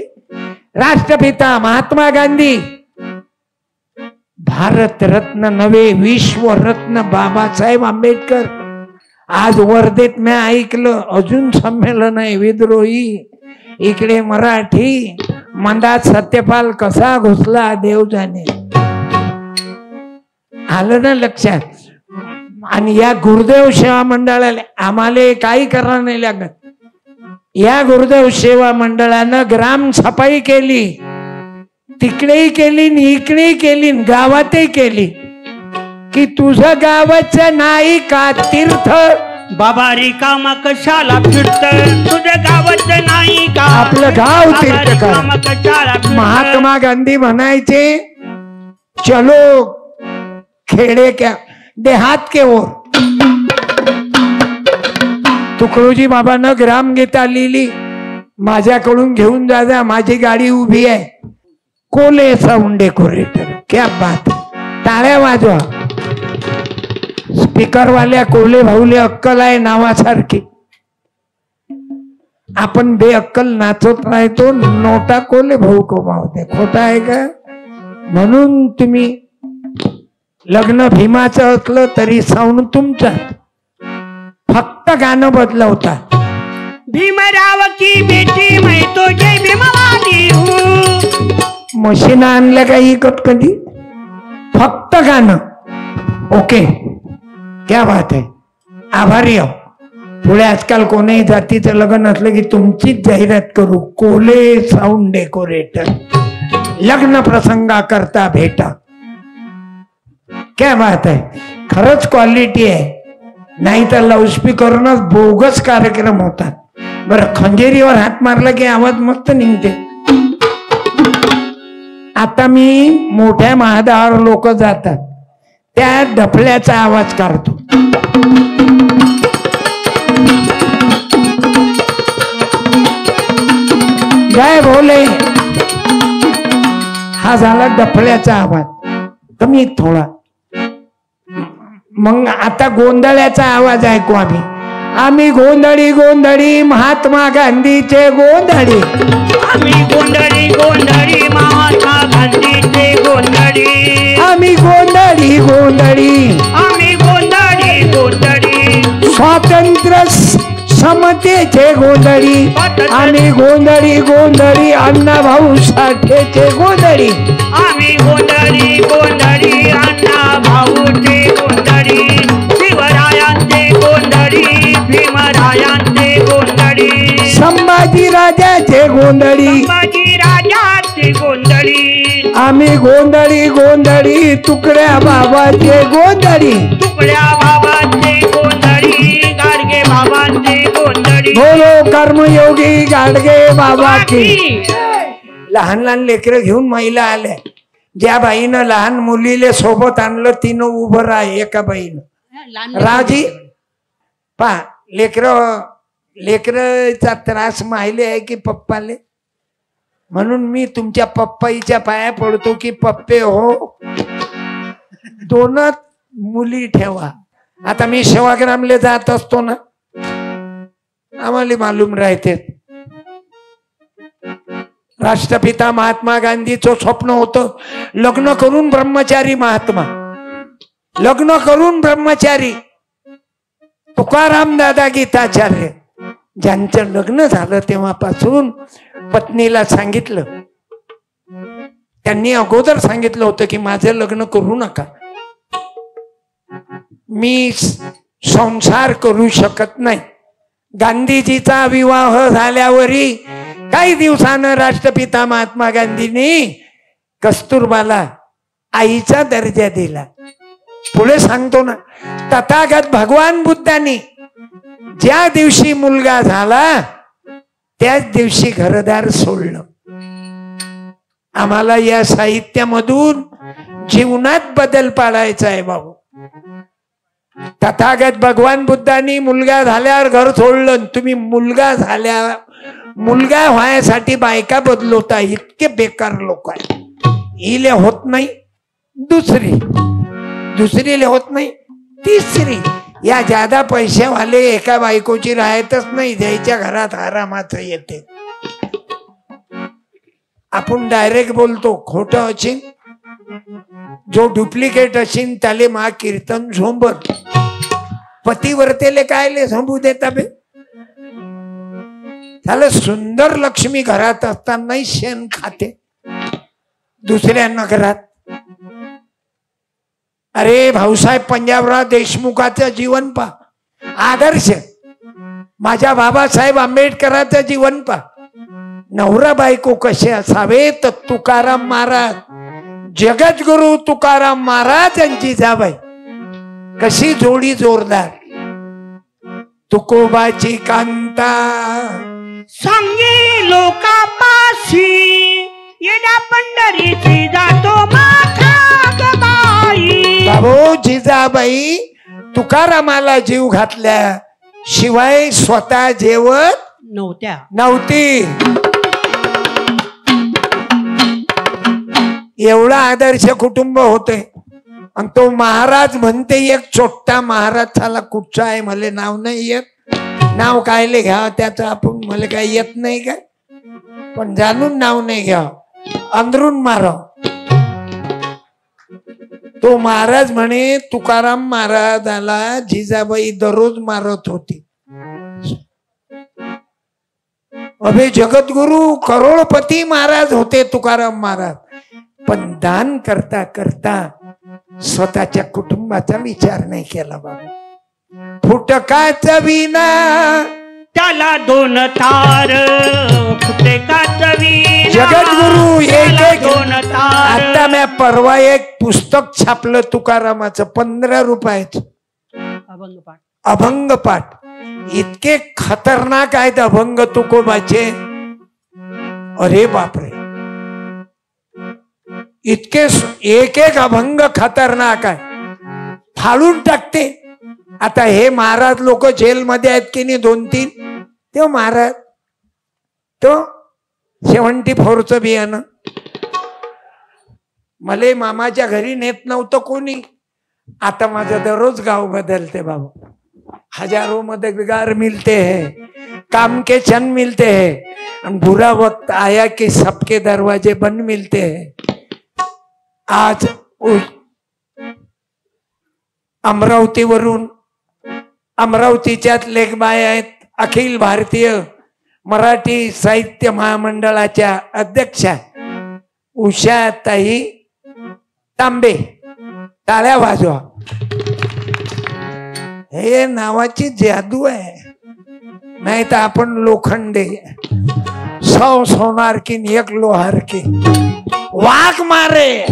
राष्ट्रपिता महात्मा गांधी, भारत रत्न नव्हे विश्वरत्न बाबासाहेब आंबेडकर. आज वर्धेत मी ऐकलं अजून संमेलन आहे विद्रोही. इकडे मराठी मंदात सत्यपाल कसा घुसला देव जाणे. आलं ना लक्षात. आणि या गुरुदेव सेवा मंडळाला आम्हाला काही करायला नाही लागत. या गुरुदेव सेवा मंडळानं ग्राम सफाई केली, तिकडेही केली, इकडेही केली, गावातही केली. की तुझं गावाचं नाही का तीर्थ? बाबा रिकामा कशाला फिरत, तुझं गावाचं नाही का आपलं गाव तीर्थ का? कशाला फिरत. महात्मा गांधी म्हणायचे चलो खेडे क्या देहात के ओर. तुकडोजी बाबांना ग्रामगीता लिहिली, माझ्याकडून घेऊन जा. माझी गाडी उभी आहे. कोले साऊंड डेकोरेटर. क्या बात. टाळ्या वाजवा. स्पीकर वाल्या कोले भाऊले अक्कल आहे नावासारखी. आपण बेअक्कल नाचत राहतो. नोटा कोले भाऊ कमावते. खोटा आहे का? म्हणून तुम्ही लग्न भीमाचं असलं तरी साऊंड तुमचा, फक्त गाणं बदलवता. भीमराव की बेटी मैं तो जय भीमवादी हूँ. मशीन आणल्या काही कधी? फक्त गाणं. ओके, क्या बात आहे. आभारी आहो. पुढे आजकाल कोणीही जातीचं लग्न असलं की तुमचीच जाहिरात करू. कोले साऊंड डेकोरेटर, लग्न प्रसंगा करता भेटा. क्या बात आहे. खरंच क्वालिटी आहे. नाही तर लाऊडस्पीकरनच बोगस कार्यक्रम होतात. बरं खंजेरीवर हात मारला की आवाज मस्त निघते. आता मी मोठ्या महादावर लोक जातात त्या डफल्याचा आवाज काढतो. जय भोले. हा झाला डफल्याचा आवाज. कमी थोडा. मग आता गोंधळाचा आवाज ऐकू आम्ही. आम्ही गोंधळी गोंधळी महात्मा गांधीचे गोंधळी. आम्ही गोंधळी गोंधळी महात्मा गांधीचे गोंधळी. आम्ही गोंधळी गोंधळी. आम्ही गोंधळी गोंधळी. स्वातंत्र्य समतेचे गोंधळी. आम्ही गोंधळी गोंधळी अण्णाभाऊ साठेचे गोंधळी. आम्ही गोंधळी गोंधळी अण्णा भाऊचे गोंधळी. शिवरायांचे गोंधळी भीमरायांचे गोंधळी. संभाजी राजाचे गोंधळी. संभाजी राजाचे गोंधळी. आम्ही गोंधळी गोंधळी तुकड्या बाबाचे गोंधळी. तुकड्या बाबांचे गोंधळी. गाडगे बाबांचे गोंधळी. बोलो कर्मयोगी गाडगे बाबा की. लहान लहान लेकरं घेऊन महिला आल्या. ज्या बाईनं लहान मुलीले सोबत आणलं तिनं उभं राह. एका बाईनं राजी पा लेकरचा त्रास माहिले आहे की पप्पाले. म्हणून मी तुमच्या पप्पाईच्या पाया पडतो की पप्पे हो दोनच मुली ठेवा. आता मी सेवाग्रामले जात असतो ना, आम्हाला मालूम राहते. राष्ट्रपिता महात्मा गांधीचं स्वप्न होतं लग्न करून ब्रह्मचारी महात्मा. लग्न करून ब्रह्मचारी. तुकाराम दादा गीताचार्य ज्यांचं लग्न झालं तेव्हापासून पत्नीला सांगितलं, त्यांनी अगोदर सांगितलं होतं की माझं लग्न करू नका, मी संसार करू शकत नाही. गांधीजीचा विवाह झाल्यावरही काही दिवसानं राष्ट्रपिता महात्मा गांधींनी कस्तुरबाला आईचा दर्जा दिला. पुढे सांगतो ना, तथागत भगवान बुद्धांनी ज्या दिवशी मुलगा झाला त्याच दिवशी घरदार सोडलं. आम्हाला या साहित्यामधून जीवनात बदल पाडायचा आहे बाबू. तथागत भगवान बुद्धांनी मुलगा झाल्यावर घर सोडलं. तुम्ही मुलगा व्हायसाठी बायका बदलवता. इतके बेकार लोक आहे. हिले होत नाही दुसरीले होत नाही तिसरी. या ज्यादा पैसेवाले एका बायकोची राहतच नाही, ज्याच्या घरात आरामात येते. आपण डायरेक्ट बोलतो. खोटं असेल जो डुप्लिकेट असेल त्याले मा कीर्तन झोंबत. पतिव्रतेले कायले झोंबू देता बे. त्याला सुंदर लक्ष्मी घरात असतानाही शेण खाते दुसऱ्या घरात. अरे भाऊसाहेब पंजाबराव देशमुखाचं जीवन पा, आदर्श. माझ्या बाबासाहेब आंबेडकरांचं जीवन पा. नवरा बायको कसे असावे तर तुकाराम महाराज, जगद्गुरु तुकाराम महाराज यांची जाबाई कशी जोडी जोरदार. तुकोबाची कांता सांगे लोकापाशी येडा पंढरीची जातो माथा गबाई. बाबू जिजाबाई तुकारामाला जीव घातल्या शिवाय स्वतः जेवत नव्हती. एवढा आदर्श कुटुंब होते. आणि तो महाराज म्हणते, एक छोटा महाराज झाला. कुठचा आहे मला नाव नाही येत. नाव कायले घ्यावं त्याचं आपण, मला काय येत नाही काय, पण जाणून नाव नाही घ्यावं, अंदरून माराव. तो महाराज म्हणे तुकाराम महाराजाला जिजाबाई दररोज मारत होती. अबे जगद्गुरु करोडपती महाराज होते तुकाराम महाराज, पण दान करता करता स्वतःच्या कुटुंबाचा विचार नाही केला बाबा. फुटकाच विना त्याला दोन तार. फुटकाच विना जगद्गुरु एक दोन तार. आता मी परवा एक पुस्तक छापलं तुकारामाचं 15 रुपयाचं, अभंग पाठ. इतके खतरनाक आहेत अभंग तुकोबाचे. अरे बापरे, इतके एक एक अभंग खतरनाक आहे, फाडून टाकते. आता हे महाराज लोक जेलमध्ये आहेत की नाही 2-3, तो महाराज तो 74चं बियाणं मले मामाच्या घरी नेत नव्हतं कोणी. आता माझं दररोज गाव बदलते बाबा. हजारों मददगार मिलते हैं, काम के क्षण मिलते हैं, बुरा वक्त आया कि सबके दरवाजे बंद मिलते हैं. आज अमरावतीवरून, अमरावतीच्याच लेखबाई आहेत, अखिल भारतीय मराठी साहित्य महामंडळाच्या अध्यक्षा उषाताई तांबे. टाळ्या वाजवा. हे नावाची जादू आहे. नाही तर आपण लोखंडे, 100 सोनार की एक लोहार की. वाघ मारे,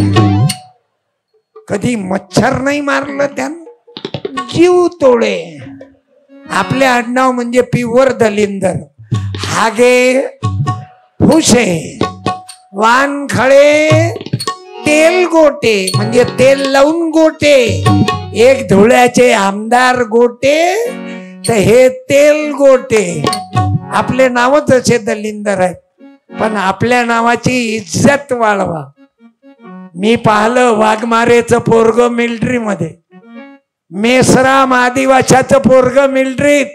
कधी मच्छर नाही मारलं त्यानं, जीव तोडे. आपले आडनाव म्हणजे पिवर दलिंदर. हागे फुसे, वानखळे, तेल गोटे म्हणजे तेल लावून गोटे. एक धुळ्याचे आमदार गोटे तर हे तेल गोटे. आपले नावच असे दलिंदर आहेत, पण आपल्या नावाची इज्जत वाढवा. मी पाहिलं वाघमारेचं पोरग मिलिटरी मध्ये, मेसराम आदिवासाचं पोरग मिलिटरीत,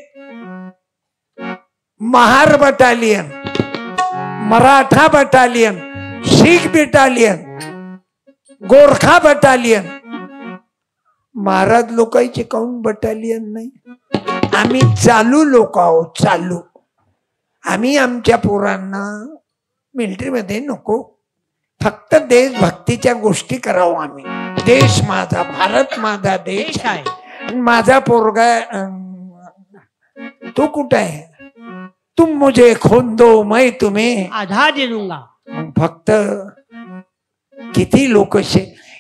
महार बटालियन, मराठा बटालियन, शीख बटालियन, गोरखा बटालियन. महाराज लोकांचे काऊन बटालियन नाही? आम्ही चालू लोक आहोत, चालू. आम्ही आमच्या पोरांना मिलिटरी मध्ये नको, फक्त देशभक्तीच्या गोष्टी करावं आम्ही. देश माझा, भारत माझा देश आहे. माझा पोरगा तू कुठं आहे? तुम मुझे खून दो मैं तुम्हें आधार दे दूंगा. फक्त किती लोक.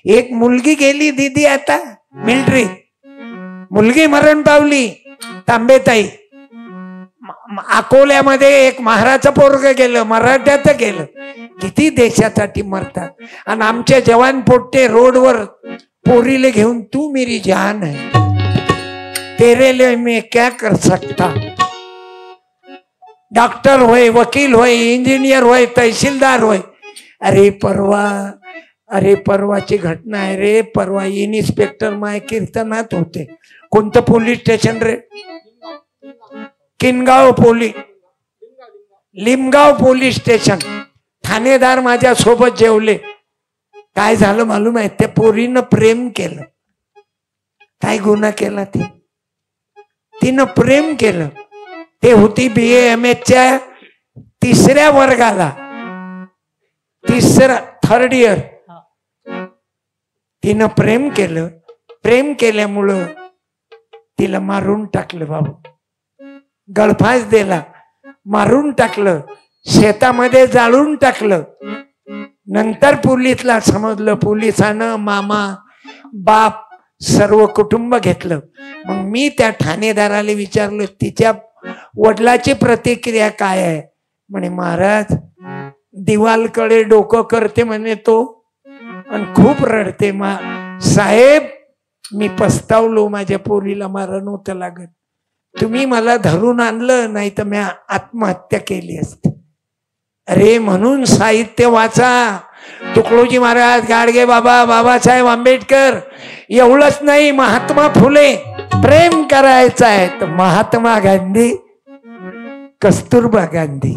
एक मुलगी गेली दीदी आता मिलिटरी, मुलगी मरण पावली. तांबेताई अकोल्यामध्ये एक महाराचं पोरग गेलं, मराठ्यात गेलं. किती देशासाठी मरतात. आणि आमचे जवान पोट्टे रोडवर पोरीले घेऊन, तू मेरी जान है, तेरे लिए मैं क्या कर सकता. डॉक्टर होय, वकील होय, इंजिनियर होय, तहसीलदार होय. अरे परवाची घटना आहे रे. परवा इन्स्पेक्टर माय कीर्तनात होते. कोणतं पोलीस स्टेशन रे? Kingaon police, Limgaon police station. ठाणेदार माझ्या सोबत जेवले. काय झालं मालूम आहे? त्या पोरीनं प्रेम केलं. काय गुन्हा केला? तिनं प्रेम केलं. ते होती BA MHच्या 3ऱ्या वर्गाला, थर्ड इयर. तिनं प्रेम केलं. प्रेम केल्यामुळं तिला मारून टाकलं बाबू. गळफास दिला, मारून टाकलं, शेतामध्ये जाळून टाकलं. नंतर पोलिसला समजलं. पोलिसानं मामा, बाप, सर्व कुटुंब घेतलं. मग मी त्या ठाणेदाराला विचारलं, तिच्या वडिलाची प्रतिक्रिया काय आहे? म्हणे महाराज दिवालकडे डोकं करते म्हणे तो, आणि खूप रडते. साहेब मी पस्तावलो, माझ्या पोरीला मारण नव्हतं लागत. तुम्ही मला धरून आणलं, नाही तर मी आत्महत्या केली असते. अरे म्हणून साहित्य वाचा. तुकडोजी महाराज, गाडगे बाबा, बाबासाहेब आंबेडकर, एवढंच नाही, महात्मा फुले. प्रेम करायचं आहे तर महात्मा गांधी, कस्तुरबा गांधी,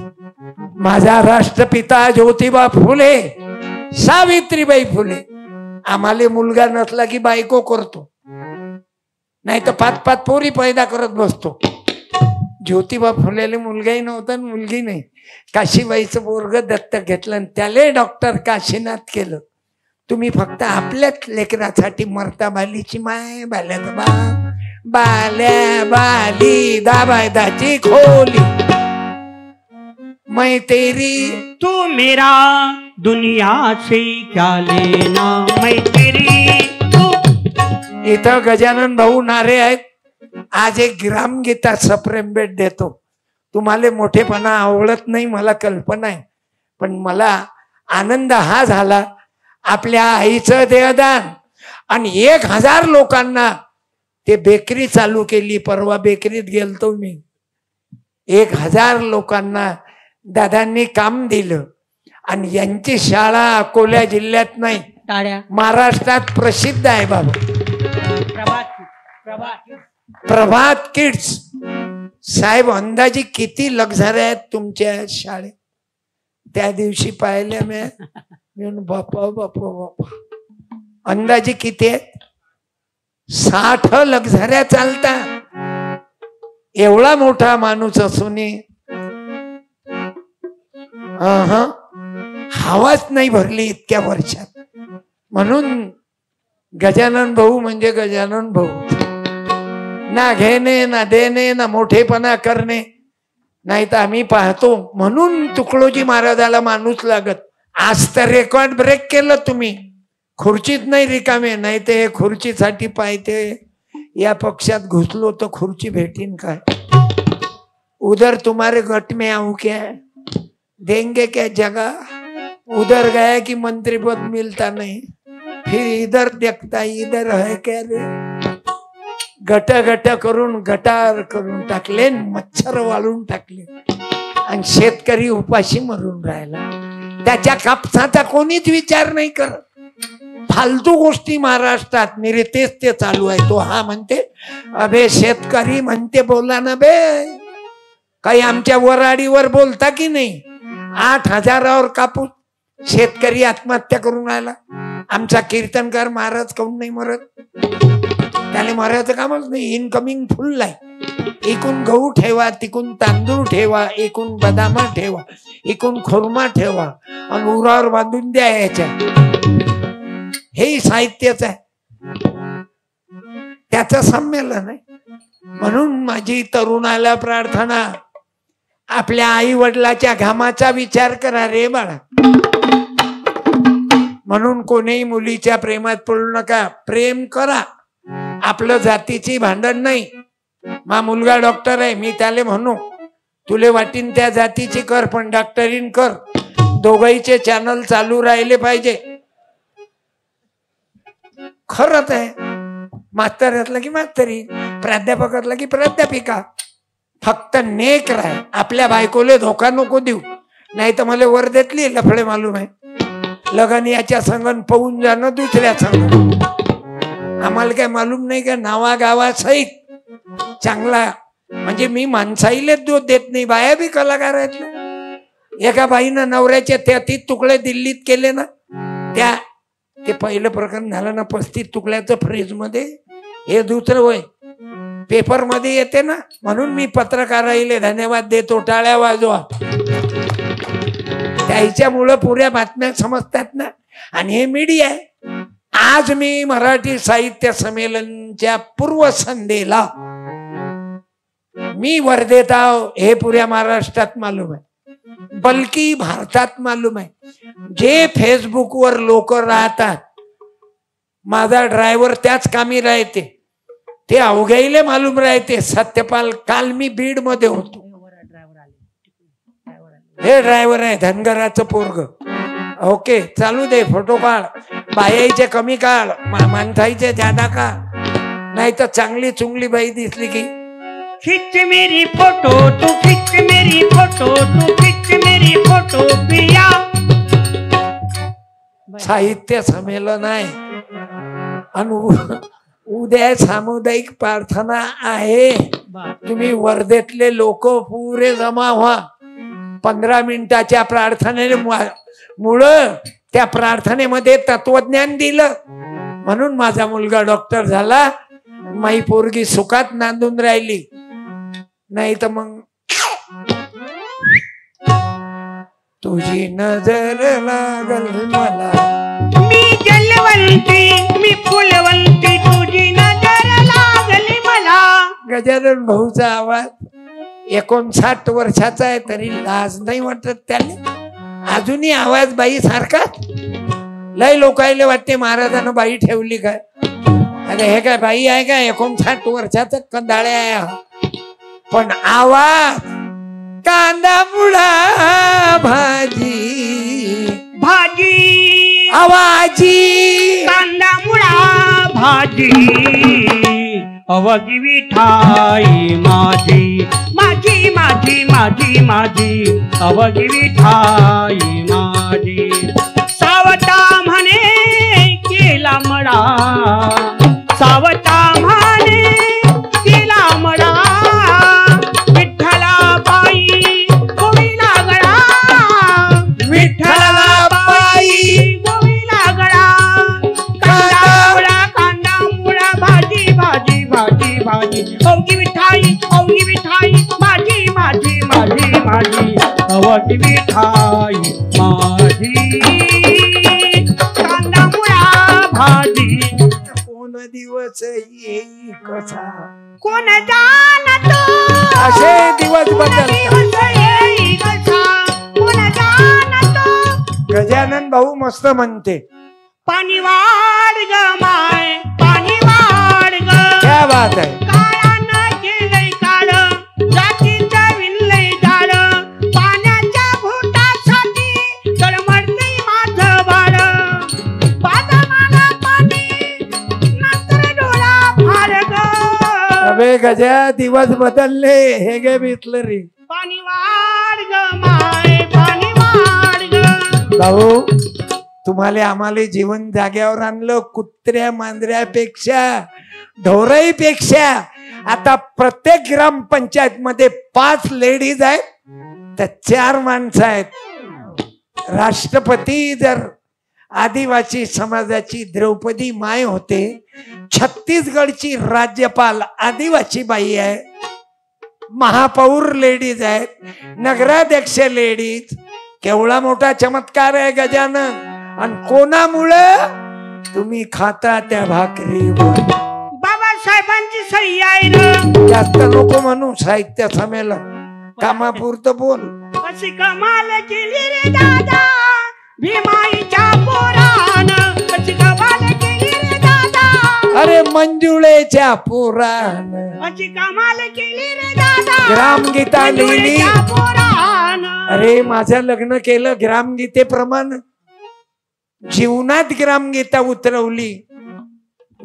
माझा राष्ट्रपिता ज्योतिबा फुले, सावित्रीबाई फुले. आम्हाला मुलगा नसला की बायको करतो, नाही तर 5-5 पोरी पैदा करत बसतो. ज्योतिबा फुलेला मुलगाही नव्हता, मुलगी नाही. काशीबाईचं पोरग दत्तक घेतलं आणि त्याला डॉक्टर काशीनाथ केलं. तुम्ही फक्त आपल्याच लेकरासाठी मरता. बालीची माय, बाल्याचा बाप, बाल्या बाली दाबायदाची खोली. मैं तेरी तू मेरा दुनिया से क्या लेना, मैं तेरी तू. इथं गजानन भाऊ नारे आहेत. आज एक ग्रामगीता सप्रेम भेट देतो. तुम्हाला मोठेपणा आवडत नाही, मला कल्पना आहे, पण मला आनंद हा झाला आपल्या आईचं देहदान. आणि 1000 लोकांना ते बेकरी चालू केली. परवा बेकरीत गेलतो मी. 1000 लोकांना दादांनी काम दिलं. आणि यांची शाळा अकोला जिल्ह्यात नाही, टाळ्या महाराष्ट्रात प्रसिद्ध आहे बाबा. प्रभात किड्स. साहेब अंदाजे किती लक्झरी आहेत तुमच्या शाळेत? त्या दिवशी पाहिले मी बापा बापा बापा, अंदाजे किती आहेत? 60 लक्झऱ्या चालतात. एवढा मोठा माणूस असून हवाच नाही भरली इतक्या वर्षात. म्हणून गजानन भाऊ म्हणजे गजानन भाऊ. ना घेणे ना देणे ना मोठेपणा करणे. नाही तर आम्ही पाहतो म्हणून तुकडोजी महाराजाला माणूस लागत. आज तर रेकॉर्ड ब्रेक केलं तुम्ही. खुर्चीत नाही रिकामे, नाही ते खुर्चीसाठी पाहिजे. या पक्षात घुसलो तर खुर्ची भेटीन काय? उधर तुम्हारे गट में आऊं क्या, देंगे क्या जगह? उधर गया कि मंत्री पद मिलता नहीं, फिर इधर देखता इधर है क्या रे? गट गट करून गटार करून टाकले, मच्छर वाळून टाकले आणि शेतकरी उपाशी मरून राहिला. त्याच्या कापसाचा कोणीच विचार नाही करत. फालतू गोष्टी महाराष्ट्रात निरतेच ते चालू आहे. तो हा म्हणते अबे शेतकरी म्हणते बोला ना बे. काही आमच्या वराडीवर बोलता की नाही? 8,000 कापूस शेतकरी आत्महत्या करून राहिला. आमचा कीर्तनकार महाराज काऊन नाही मरत? त्याला मरायचं कामच नाही. इनकमिंग फुल आहे. इकून गहू ठेवा, तिकून तांदूळ ठेवा, इकून बदाम ठेवा, इकून खुर्मा ठेवा आणि उरावर बांधून द्या. याच्या हे साहित्यच आहे, त्याचं संमेलन आहे. म्हणून माझी तरुणाला प्रार्थना, आपल्या आई वडिलाच्या घामाचा विचार करा रे बाळा. म्हणून कोणीही मुलीच्या प्रेमात पडू नका. प्रेम करा. आपलं जातीची भांडण नाही. मा मुलगा डॉक्टर आहे, मी त्याला म्हणू तुले वाटीन त्या जातीची कर, पण डॉक्टरीन कर. दोघांचे चॅनल चालू राहिले पाहिजे. खरंच आहे. मास्तर असला की मास्तरी, प्राध्यापक असला की प्राध्यापिका. फक्त नेक राह. आपल्या बायकोले धोका नको देऊ. नाही तर मला वर्धेतली लफडे मालूम आहे. लगन याच्या संगण पळून जाणं दुसऱ्या संग. आम्हाला काय मालूम नाही का? नावा गावा सहित चांगला. म्हणजे मी माणसाईलेच दोष देत नाही, बाया बी कलाकार आहेत ना. एका बाईनं नवऱ्याचे 33 तुकडे दिल्लीत केले ना. ते पहिलं प्रकरण झालं ना 35 तुकड्याचं फ्रीज मध्ये. हे दुसरं वय पेपर मध्ये येते ना. म्हणून मी पत्रकाराईले धन्यवाद देतो. टाळ्या वाजवा. त्याच्यामुळं पुऱ्या बातम्या समजतात ना. आणि हे मीडिया आहे. आज मी मराठी साहित्य संमेलनच्या पूर्वसंध्येला मी वर्धेत आहो हे पुऱ्या महाराष्ट्रात मालूम आहे, बल्कि भारतात मालूम आहे. जे फेसबुकवर लोक राहतात, माझा ड्रायव्हर त्याच कामी राहते, ते अवघाईले मालूम राहते. सत्यपाल, काल मी बीड मध्ये होतो. हे ड्रायव्हर आहे धनगराचं पोरग. ओके चालू दे. फोटो काढ. बायाईचे कमी काढ, माणसाईचे ज्यादा काढ. नाही तर चांगली चुंगली बाई दिसली की खिच मेरी फोटो तू, खिच मेरी फोटो तू, खिच मेरी फोटो पिया. साहित्य संमेलन आहे. आणि उद्या सामुदायिक प्रार्थना आहे. तुम्ही वर्धेतले लोक पुरे जमा व्हा. 15 मिनिटाच्या प्रार्थनेने मुळे त्या प्रार्थनेमध्ये तत्वज्ञान दिलं. म्हणून माझा मुलगा डॉक्टर झाला. माई पोरगी सुखात नांदून राहिली. नाही तर मग तुझी नजर लागल मला. मी जलवंती मी फुलवंती, तुझी नजर लागली मला. गजानन भाऊचा आवाज 59 वर्षाचा आहे तरी लाज नाही वाटत त्याला. अजूनही आवाज बाई सारखा. लय लोकायला वाटते महाराजांना बाई ठेवली काय. अरे हे काय बाई आहे का? 59 वर्षाचा कंदाळ्या आहे. पण आवाज कांदा मुळा भाजी भाजी आवाजी कांदा मुळा भाजी. अवघी विठाई माझी माझी माझी माझी माझी, अवघी विठाई माझी. सावता म्हणे सावता म्हणे तिला मळा विठ्ठला बाई गोविला गळा विठ्ठला बाई गोविला गळा कांदा मुळा भाजी भाजी भाजी भाजी औगी मिठाई माझी माझी माझी माझी अवटी मिठाई माझी कांदा मुळा भाजी कोण दिवस येई कसा कोण जाणतो असे दिवस बदल दिवस येई कसा कोण जाणतो गजानन भाऊ मस्त म्हणते पाणी वाढ ग माय पाणी वाढ ग क्या बात आहे काळानं केलंय काळ जातीचं विणलंय जाळ पाण्याच्या घोटासाठी तळमळतंय माझं बाळ पादमाला पाणी नंतर डोळा फार ग अबे गजा दिवस बदलले हे गे बितलं रे पाणी वाढ ग माय पाणी वाढ ग भाऊ तुम्हाला आम्हाला जीवन जाग्यावर आणलं कुत्र्या मांजऱ्यापेक्षा ढोराईपेक्षा आता प्रत्येक ग्रामपंचायत मध्ये 5 लेडीज आहेत तर 4 माणसं आहेत राष्ट्रपती जर आदिवासी समाजाची द्रौपदी माय होते छत्तीसगडची राज्यपाल आदिवासी बाई आहे महापौर लेडीज आहेत नगराध्यक्ष लेडीज केवढा मोठा चमत्कार आहे गजानन आणि कोणामुळं तुम्ही खाता त्या भाकरीवर बाबासाहेबांची सही आहे रे जास्त नको म्हणू साहित्य संमेलन कामापुरतं बोल अशी कमाल केली रे दादा भीमाईच्या पोरानं अशी कमाल केली रे दादा अरे मंजुळेच्या पोरानं अशी कमाल केली रे दादा ग्रामगीता लिहिली मंजुळेच्या पोरानं अरे माझं लग्न केलं ग्रामगीतेप्रमाणे जीवनात ग्रामगीता उतरवली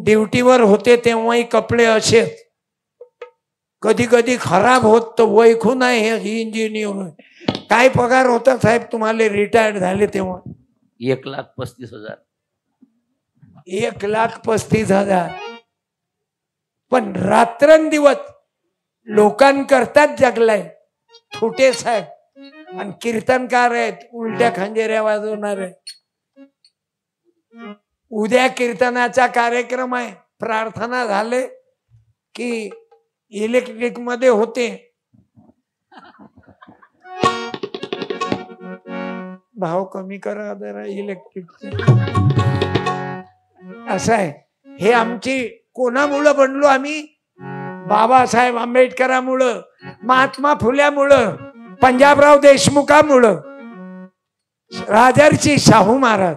ड्युटीवर होते तेव्हाही कपडे असेच कधी कधी खराब होत तर वैखून आहे हे इंजिनियर काय पगार होता साहेब तुम्हाला रिटायर्ड झाले तेव्हा 1,35,000 1,35,000 पण रात्रंदिवस लोकांकरताच जगलाय छोटे साहेब आणि कीर्तनकार आहेत उलट्या खंजेऱ्या वाजवणारे उद्या कीर्तनाचा कार्यक्रम आहे प्रार्थना झाले की इलेक्ट्रिक मध्ये होते भाव कमी करा जरा इलेक्ट्रिक असं आहे हे आमची कोणामुळं बनलो आम्ही बाबासाहेब आंबेडकरामुळं महात्मा फुल्यामुळं पंजाबराव देशमुखामुळं राजर्षी शाहू महाराज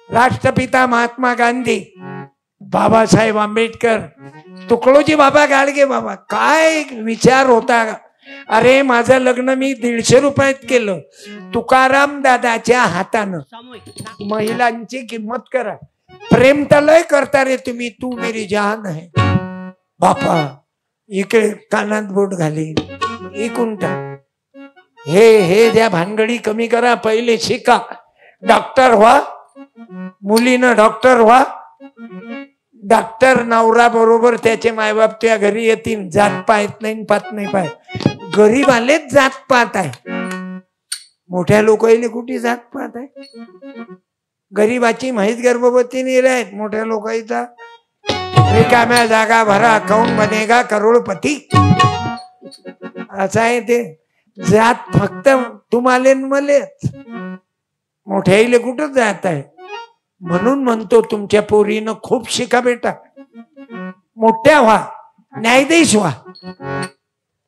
राष्ट्रपिता महात्मा गांधी बाबासाहेब आंबेडकर तुकडोजी बाबा गाडगे बाबा काय विचार होता अरे माझं लग्न मी 150 रुपयात केलं तुकाराम दादाच्या हातानं महिलांची किंमत करा प्रेम तर लय करता रे तुम्ही तू मेरी जान है बापा इकडे कानात बोट घाली इकून हे ज्या भानगडी कमी करा पहिले शिका डॉक्टर व्हा मुलीनं डॉक्टर व्हा डॉक्टर नवरा बरोबर त्याचे मायबाप त्या घरी येतील जात पाहत नाही पाहत नाही पाहत गरीब आलेच जात पाहत आहे मोठ्या लोकांनी कुठे जात पाहत आहे गरीबाची माहीत गर्भवती नाही राहत मोठ्या लोकांचा रिकाम्या जागा भरा अकाउंट बनेगा करोडपती असं आहे ते जात फक्त तुम्हाला मलेच मोठ्याईले कुठं जात आहे म्हणून म्हणतो तुमच्या पोरीनं खूप शिका बेटा मोठ्या व्हा न्यायाधीश व्हा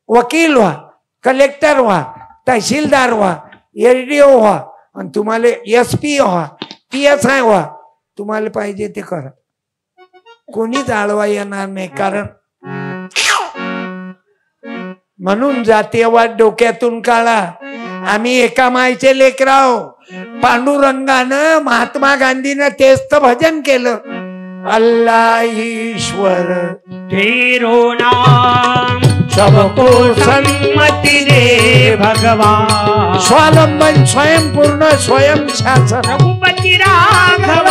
वकील व्हा कलेक्टर व्हा तहसीलदार व्हा LDO व्हा आणि तुम्हाला SP व्हा PSI व्हा तुम्हाला पाहिजे ते करा कोणीच आळवा येणार नाही कारण म्हणून जातीयवाद डोक्यातून काढा आम्ही एका मायचे लेकराव पांडुरंगानं महात्मा गांधीनं तेच तर भजन केलं अल्लाह ईश्वर तेरो नाम सबको सम्मति दे भगवान स्वावलंबन स्वयंपूर्ण स्वयं शासन रघुपति राघव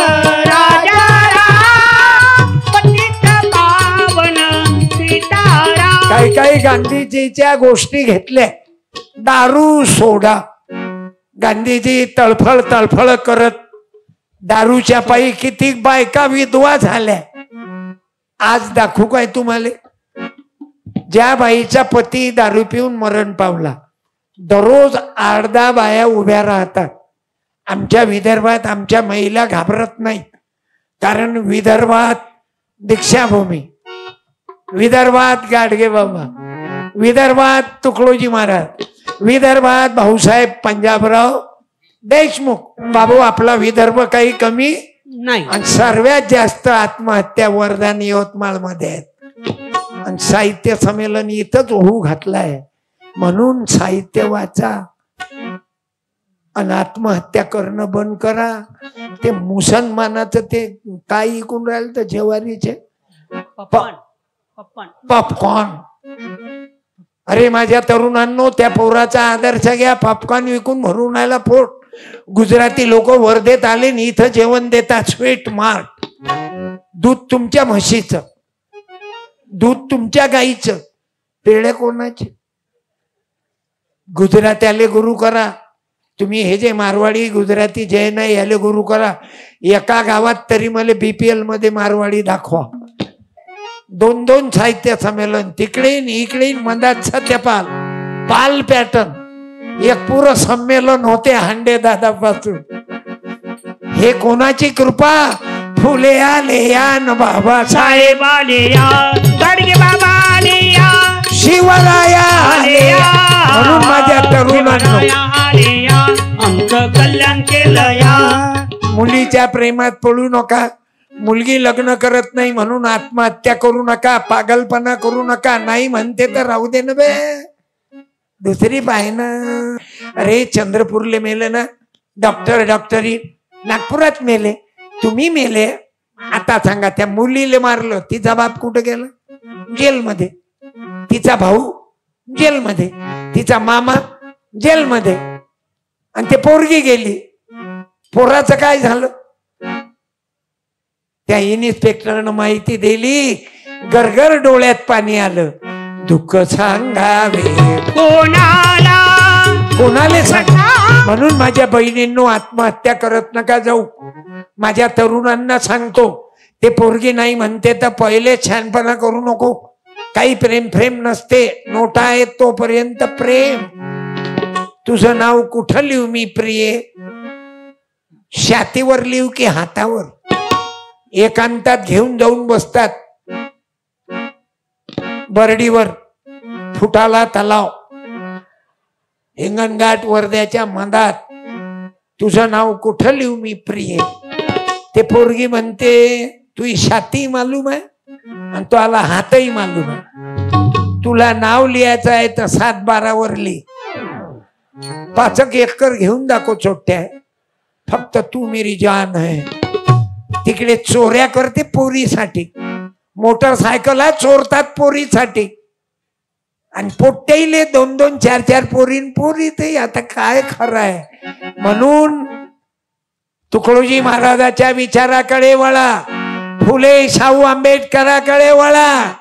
राजा राम काही काही गांधीजीच्या गोष्टी घेतल्या. दारू सोडा. गांधीजी तळफळ तळफळ करत दारूच्या पायी किती बायका विधवा झाल्या. आज दाखवू काय तुम्हाला? ज्या बाईचा पती दारू पिऊन मरण पावला, दररोज 8-10 बाया उभ्या राहतात. आमच्या विदर्भात आमच्या महिला घाबरत नाहीत, कारण विदर्भात दीक्षाभूमी, विदर्भात गाडगे बाबा, विदर्भात तुकडोजी महाराज, विदर्भात भाऊसाहेब पंजाबराव देशमुख. बाबू आपला विदर्भ काही कमी नाही. आणि सर्वात जास्त आत्महत्या वर्धा यवतमाळ मध्ये आहेत. आणि साहित्य संमेलन इथंच होऊ घातलाय. म्हणून साहित्य वाचा आणि आत्महत्या करणं बंद करा. ते मुसलमानाचं ते काय ऐकून राहिलं तर जेवारीचे पॉपकॉर्न. अरे माझ्या तरुणांनो, त्या पोराचा आदर्श घ्या. पॉपकॉर्न विकून भरून राहिला पोट. गुजराती लोक वर्धेत आले आणि इथं जेवण देतात. Sweet mart. दूध तुमच्या म्हशीचं, दूध तुमच्या गाईचं, पेढे कोणाचे? गुजरात्याले गुरु करा तुम्ही. हे जे मारवाडी गुजराती जे नाही याले गुरु करा. एका गावात तरी मला BPL मध्ये मारवाडी दाखवा. 2-2 साहित्य संमेलन तिकडे इकडे. मधात सत्यपाल पाल पॅटर्न एक पुरं संमेलन होते हांडे दादापासून. हे कोणाची कृपा? फुले आले या न बाबा साहेब आले या, गाडगे बाबा आले या, शिवराया आले या. म्हणून माझ्या तरुणांनो, आले या, आमचं कल्याण केलं या. मुलीच्या प्रेमात पडू नका. मुलगी लग्न करत नाही म्हणून आत्महत्या करू नका. पागलपणा करू नका. नाही म्हणते तर राहू दे ना बे, दुसरी पाय ना. अरे चंद्रपूरले मेले ना डॉक्टरी, नागपुरात मेले, तुम्ही मेले. आता सांगा, त्या मुलीले मारलं, तिचा बाप कुठे गेला? जेलमध्ये. तिचा भाऊ जेलमध्ये, तिचा मामा जेलमध्ये, आणि ते पोरगी गेली. पोराचं काय झालं? त्या इन्स्पेक्टरनं माहिती दिली. गरगर डोळ्यात पाणी आलं. दुःख सांगावे कोणाला, कोणाला सांगा. म्हणून माझ्या बहिणींनो, आत्महत्या करत नका जाऊ. माझ्या तरुणांना सांगतो, ते पोरगी नाही म्हणते तर पहिले छानपणा करू नको. काही प्रेम नसते. नोटा आहेत तोपर्यंत प्रेम. तुझं नाव कुठं लिहू मी प्रिये? छातीवर लिहू की हातावर? एकांतात घेऊन जाऊन बसतात बर्डीवर. फुटाला तलाव, हिंगणघाट वर्ध्याच्या मधात. तुझं नाव कुठं लिहू मी प्रिये? ते पोरगी म्हणते तुझी छाती मालूम आहे आणि तो आला हातही मालूम आहे. तुला नाव लिहायचं आहे तर 7-12 वर लिह. 5 एकर घेऊन दाखव छोट्या. फक्त तू मेरी जान है. तिकडे चोऱ्या करते पोरीसाठी. मोटरसायकल चोरतात पोरीसाठी. आणि पोट्टेले 2-2, 4-4 पोरी ते. आता काय खरं आहे? म्हणून तुकडोजी महाराजाच्या विचाराकडे वळा. फुले शाहू आंबेडकराकडे वळा.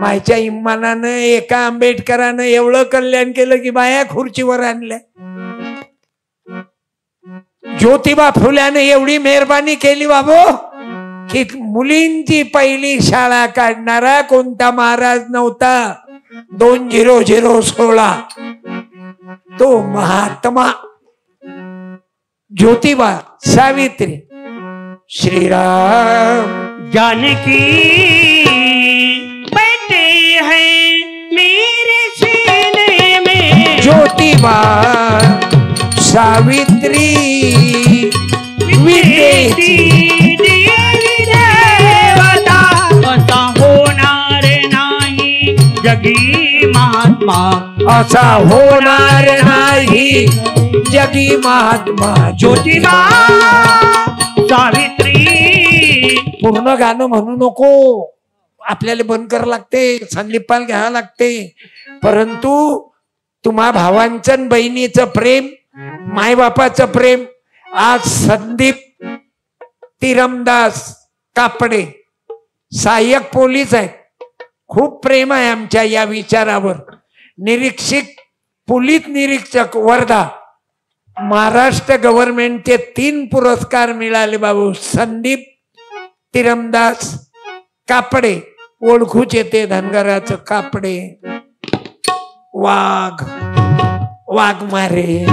मायच्या इमानानं एका आंबेडकरानं एवढं कल्याण केलं की बाया खुर्चीवर आणल्या. ज्योतिबा फुल्याने एवढी मेहरबानी केली बाबू की मुलींची पहिली शाळा काढणारा कोणता महाराज नव्हता. 2016 तो महात्मा ज्योतिबा सावित्री श्रीराम जानकी बैठे हैं मेरे सीने में. ज्योतिबा सावित्री विद्येची देवता. असा होणार नाही जगी महात्मा, असा होणार नाही जगी महात्मा. ज्योतिबा सावित्री. पूर्ण गाणं म्हणू नको. आपल्याला बंद करावं लागते, संदीपाल घ्यावं लागते. परंतु तुम्हा भावांचं बहिणीचं प्रेम, मायबापाचं प्रेम. आज संदीप तिरमदास कापडे सहाय्यक पोलीस आहेत. खूप प्रेम आहे आमच्या या विचारावर. निरीक्षक पोलीस निरीक्षक वर्धा महाराष्ट्र गव्हर्नमेंटचे 3 पुरस्कार मिळाले बाबू. संदीप तिरमदास कापडे ओळखूच येते धनगराचं कापडे. वाघमारे.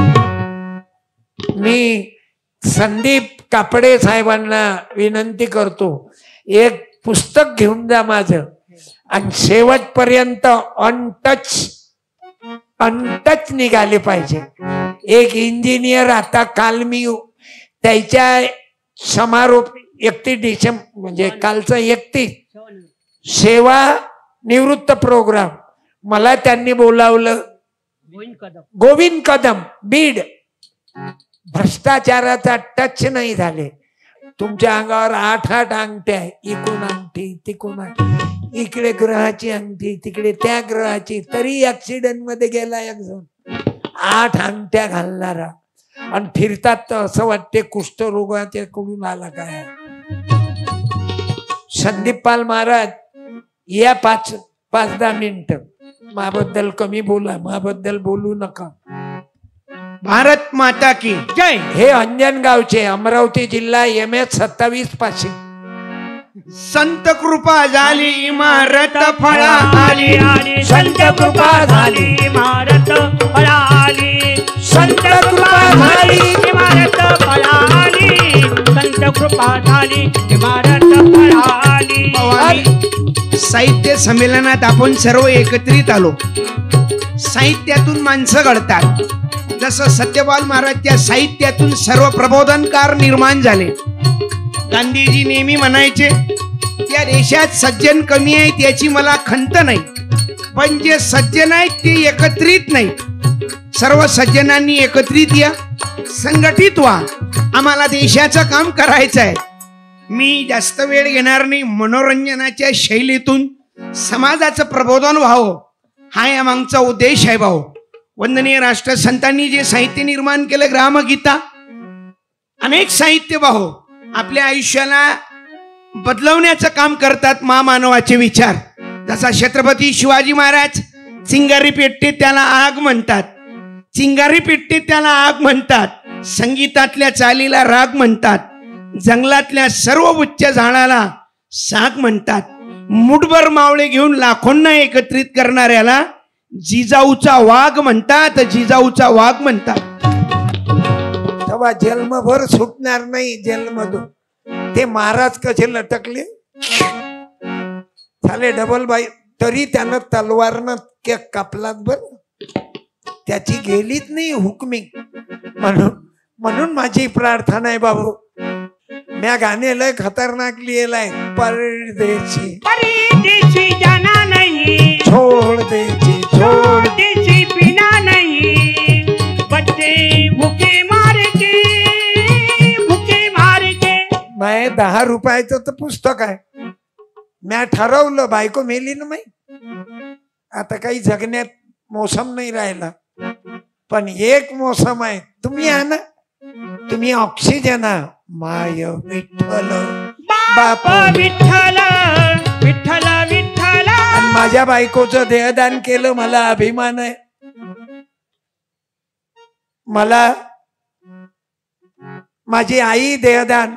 मी संदीप कापडे साहेबांना विनंती करतो एक पुस्तक घेऊन जा माझं आणि शेवटपर्यंत अनटच निघाले पाहिजे. एक इंजिनियर आता काल मी त्याच्या समारोप 31 डिसेंबर म्हणजे कालचा 31 सेवा निवृत्त प्रोग्राम मला त्यांनी बोलावलं. गोविंद कदम बीड. भ्रष्टाचाराचा टच नाही झाले. तुमच्या अंगावर 8 अंगठ्या आहे. इकडून अंगठी तिकडून अंगठी, इकडे ग्रहाची अंगठी तिकडे त्या ग्रहाची, तरी ऍक्सिडेंट मध्ये गेला एक जण. 8 अंगठ्या घालणारा आणि फिरतात तर असं वाटते कुष्ठरोगाच्या कडून आला काय. संदीप पाल महाराज या 5-10 मिनिट माझ्याबद्दल कमी बोला, माझ्याबद्दल बोलू नका. भारत माता की जय. हे अंजनगावचे अमरावती जिल्हा MS 27 पाशी. संत कृपा झाली इमारत फळाली आली. संत कृपा झाली इमारत फळाली. संत कृपा झाली इमारत फळाली. संत कृपा झाली इमारत फळाली. साहित्य संमेलनात आपण सर्व एकत्रित आलो. साहित्यातून माणसं घडतात. जसं सत्यपाल महाराज त्या साहित्यातून सर्व प्रबोधनकार निर्माण झाले. गांधीजी नेहमी म्हणायचे या देशात सज्जन कमी आहेत याची मला खंत नाही, पण जे सज्जन आहेत ते एकत्रित नाही. सर्व सज्जनांनी एकत्रित या, संघटित व्हा. आम्हाला देशाचं काम करायचं आहे. मी जास्त वेळ घेणार नाही. मनोरंजनाच्या शैलीतून समाजाचं प्रबोधन व्हावं हा या मागचा उद्देश आहे भाऊ. वंदनीय राष्ट्रसंतांनी जे साहित्य निर्माण केलं ग्रामगीता, अनेक साहित्य भाऊ आपल्या आयुष्याला बदलवण्याचं काम करतात. महामानवाचे विचार. जसा छत्रपती शिवाजी महाराज चिंगारी पेटते त्याला आग म्हणतात, चिंगारी पेटते त्याला आग म्हणतात. संगीतातल्या चालीला राग म्हणतात, जंगलातल्या सर्व उच्च झाडाला साग म्हणतात. मुठभर मावळे घेऊन लाखोंना एकत्रित करणाऱ्याला जिजाऊचा वाघ म्हणतात, जिजाऊचा वाघ म्हणतात. तेव्हा जन्मभर सुटणार नाही जेलमधून. ते महाराज कसे लटकले झाले डबल बाई, तरी त्यानं तलवारनं केक कापलात बर, त्याची गेलीच नाही हुकमी. म्हणून माझी प्रार्थना आहे बाबू. म्या गाणे लय खतरनाक लिहिलंय. परदेशी परदेशी जाना नहीं, छोड़ देची छोड़ देसी पीना नहीं. बच्चे भूखे मार के, भूखे मार के. मैं 10 रुपयाचं तर पुस्तक आहे. म्या ठरवलं बायको मेली ना माही, आता काही जगण्यात मोसम नाही राहिला, पण एक मोसम आहे. तुम्ही आहे ना, तुम्ही ऑक्सिजन. माय विठ्ठल बाप विठ्ठल विठ्ठल विठ्ठल. आणि माझ्या बायकोचं देहदान केलं, मला अभिमान आहे. मला माझी आई देहदान,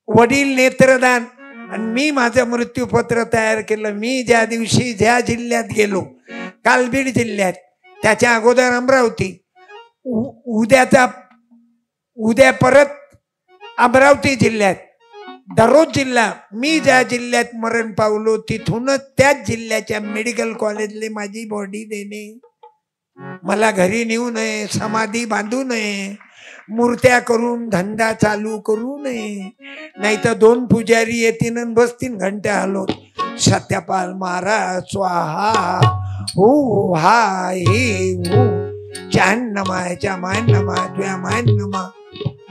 वडील नेत्रदान, आणि मी माझं मृत्यूपत्र तयार केलं. मी ज्या दिवशी ज्या जिल्ह्यात गेलो, काल बीड जिल्ह्यात, त्याच्या अगोदर अमरावती, उद्या परत अमरावती जिल्ह्यात, दररोज जिल्हा. मी ज्या जिल्ह्यात मरण पावलो तिथूनच त्याच जिल्ह्याच्या मेडिकल कॉलेजले माझी बॉडी देणे. मला घरी नेऊ नये, समाधी बांधू नये, मूर्त्या करून धंदा चालू करू नये. नाही तर 2 पुजारी येतील आणि बसतील घंट्या हलवत. सत्यपाल महाराज स्वाहा, हो हा हे हो, चान नमायच्या मान नमा, तुया मान नमा.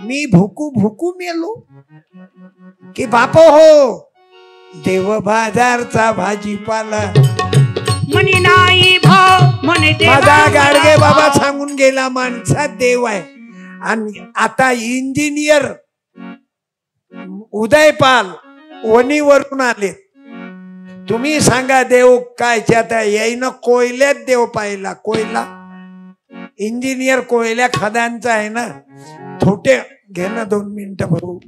मी भुकू मेलो की बापो हो, देव बाजारचा भाजीपाला मनी नाही भाव म्हणे. माझा गाडगे बाबा सांगून गेला, माणसात देव आहे. आणि आता इंजिनियर उदयपाल वणीवरून आले. तुम्ही सांगा देव काय आता येईन कोयल्यात देव पाहिला. कोयला इंजिनियर कोयल्या खदांचा आहे ना. थोटे घे ना 2 मिनिटं भाऊ.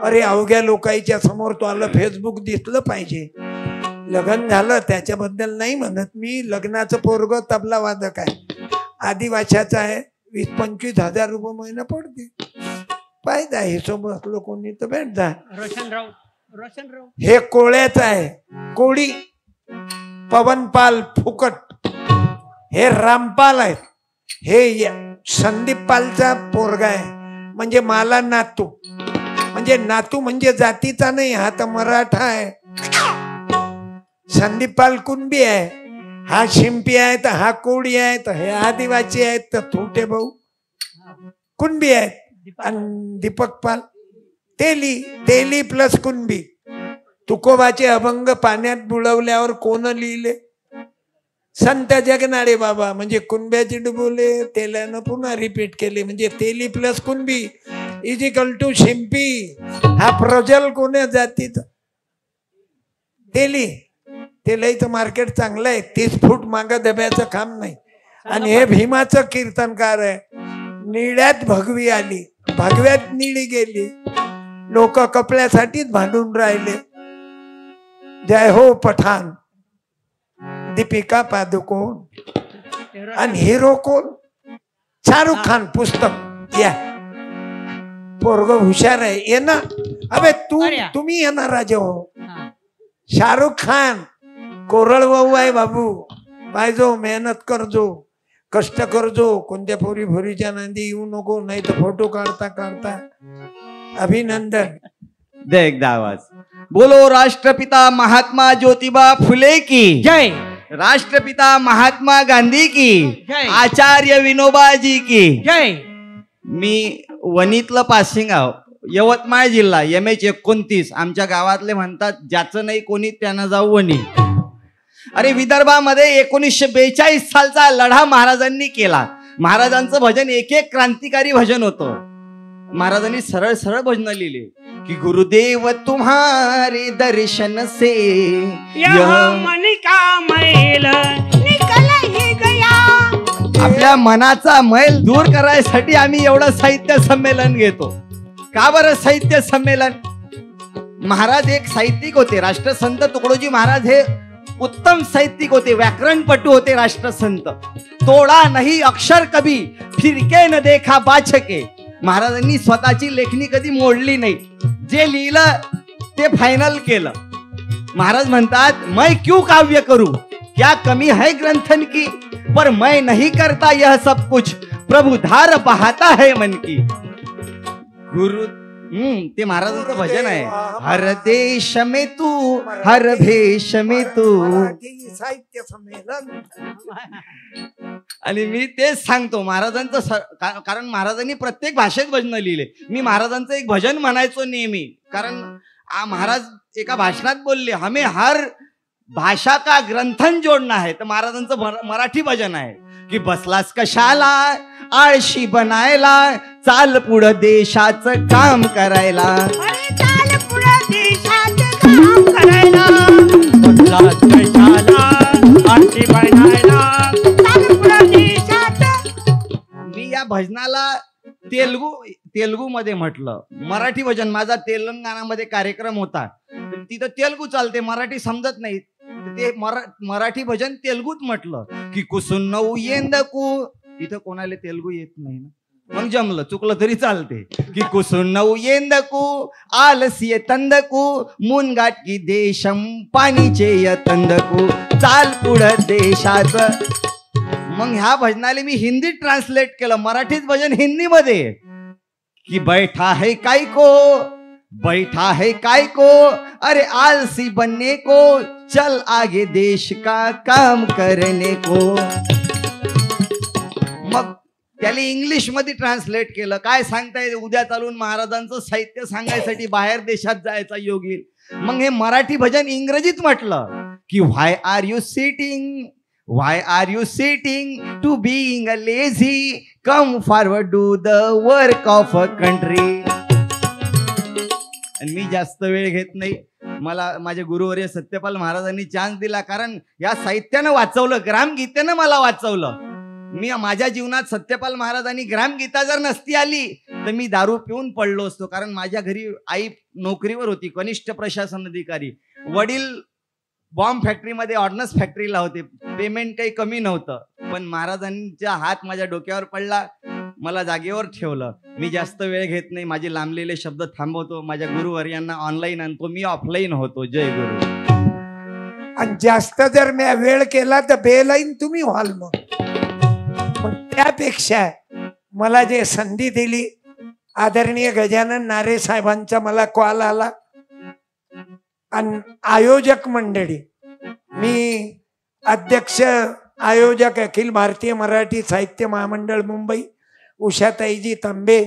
अरे अवघ्या लोकांच्या समोर तो आलं फेसबुक दिसलं पाहिजे. लग्न झालं त्याच्याबद्दल नाही म्हणत मी. लग्नाचं पोरग तबला वादक आहे, आदिवाशाचा आहे, 20-25 हजार रुपये महिना पडते. फायदा हे सोबत कोणी तर भेट जा. रोशनराव हे कोळ्याचं आहे, कोळी. पवनपाल फुकट हे रामपाल आहेत. हे संदीप पालचा पोरगा आहे. म्हणजे मला नातू, म्हणजे नातू म्हणजे जातीचा नाही, हा तर मराठा आहे. संदीप पाल कुणबी आहे, हा शिंपी आहे, तर हा कोळी आहे, तर हे आदिवासी आहेत, तर थोटे भाऊ कुणबी आहेत. आणि दीपक पाल तेली प्लस कुणबी. तुकोबाचे अभंग पाण्यात बुडवल्यावर कोण लिहिले? संत जगनाडे बाबा. म्हणजे कुणब्याचे डुबोले तेल्यानं पुन्हा रिपीट केले. म्हणजे तेली प्लस कुणबी इज इक्वल टू शिंपी. हा प्रजल कोण्या जातीचा? तेलाईचं मार्केट चांगलं आहे. 30 फूट मागं दब्याचं काम नाही. आणि हे भीमाचं कीर्तनकार आहे. निळ्यात भगवी आली, भगव्यात निळी गेली. लोक कपड्यासाठीच भांडून राहिले. जय हो पठाण. दीपिका पादुकोण आणि हिरो कोण? शाहरुख खान. पुस्तक या पोरग हुशार आहे. ये ना. अबे तुम्ही येणार राजे हो. शाहरुख खान कोरळ भाऊ आहे बाबू. पाहिजो, मेहनत करजो, कष्ट करजो. कोणत्या फोरीच्या नांदी येऊ नको, नाही तर फोटो काढता अभिनंदन. दे एकदा आवाज. बोलो राष्ट्रपिता महात्मा ज्योतिबा फुले की जय. राष्ट्रपिता महात्मा गांधी की जय. आचार्य विनोबाजी की जय. मी वणीतलं पासिंग आहो, यवतमाळ जिल्हा, MH29. आमच्या गावातले म्हणतात ज्याचं नाही कोणी त्यानं जाऊ वणी. अरे विदर्भामध्ये 1942 सालचा लढा महाराजांनी केला. महाराजांचं भजन एक क्रांतिकारी भजन होतं. महाराजांनी सरळ सरळ भजन लिहिले की गुरुदेव तुम्हारे दर्शन से यह मन का मैल निकल ही गया. आपल्या मनाचा मैल दूर करायसाठी आम्ही एवढं साहित्य संमेलन घेतो. का बरं साहित्य संमेलन? महाराज एक साहित्यिक होते. राष्ट्रसंत तुकडोजी महाराज हे उत्तम साहित्यिक होते, व्याकरणपटू होते. राष्ट्रसंत तोडा नाही अक्षर कभी फिरके न देखा बाछके. महाराजांनी स्वतःची लेखणी कधी मोडली नाही. जे लिहिलं ते फायनल केलं. महाराज म्हणतात मैं क्यों काव्य करूं, क्या कमी है ग्रंथन की, पर मैं नहीं करता यह सब कुछ, प्रभु धार बहाता है मन की. गुरु ते महाराजांचं भजन आहे. हर देश में तू हर भेष में तू. साहित्य संमेलन. आणि मी तेच सांगतो महाराजांचं कारण महाराजांनी प्रत्येक भाषेत भजन लिहिले. मी महाराजांचं एक भजन म्हणायचो नेहमी. कारण महाराज एका भाषणात बोलले हमें हर भाषा का ग्रंथन जोडणं आहे. तर महाराजांचं मराठी भजन आहे की बसलास कशाला आळशी बनायला, चाल पुढं देशाचं काम करायला. अरे चाल पुढं देशाचं काम करायला. बसलास कशाला आळशी बनायला, चाल पुढं देशाचं. मी या भजनाला तेलुगू मध्ये म्हटलं. मराठी भजन माझा तेलंगणामध्ये कार्यक्रम होता, तिथं तेलुगू चालते, मराठी समजत नाही. ते मराठी भजन तेलुगूत म्हटलं की कुसुन्नऊ येंदकू. तिथं कोणाला तेलुगू येत नाही ना, मग जमलं, चुकलं तरी चालते की कुसुन्नऊ येंदकू आलस्य तंदकू मुनगाट की देशम पाणीचे तंदकू, चाल पुढं देशाचं. मग ह्या भजनाला मी हिंदीत ट्रान्सलेट केलं. मराठीत भजन हिंदी मध्ये कि बैठा है काय को, बैठा है काय को, अरे आलसी बनने को, चल आगे देश का काम करने को. मग त्याला इंग्लिश मध्ये ट्रान्सलेट केलं. काय सांगताय, उद्या चालून महाराजांचं साहित्य सांगायसाठी बाहेर देशात जायचा योग येईल. मग हे मराठी भजन इंग्रजीत म्हटलं की why are you sitting, why are you sitting to being a lazy, come forward do the work of a country. आणि मी जास्त वेळ घेत नाही. मला माझे गुरुवर्य सत्यपाल महाराजांनी चान्स दिला, कारण या साहित्यानं वाचवलं, ग्रामगीतेनं मला वाचवलं. मी माझ्या जीवनात सत्यपाल महाराजांनी ग्रामगीता जर नसती आली तर मी दारू पिऊन पडलो असतो, कारण माझ्या घरी आई नोकरीवर होती, कनिष्ठ प्रशासन अधिकारी. वडील बॉम्ब फॅक्टरीमध्ये, ऑर्डनन्स फॅक्टरीला होते, पेमेंट काही कमी नव्हतं. पण महाराजांचा हात माझ्या डोक्यावर पडला, मला जागेवर ठेवलं. मी जास्त वेळ घेत नाही, माझे लांबलेले शब्द थांबवतो, माझ्या गुरुवर्यांना ऑनलाईन आणतो, मी ऑफलाईन होतो. जय गुरु. आणि जास्त जर मी वेळ केला तर बेलाईन तुम्ही व्हाल. मग त्यापेक्षा मला जे संधी दिली, आदरणीय गजानन नारे साहेबांचा मला कॉल आला आणि आयोजक मंडळी, मी अध्यक्ष आयोजक अखिल भारतीय मराठी साहित्य महामंडळ मुंबई, उषाताईजी तांबे,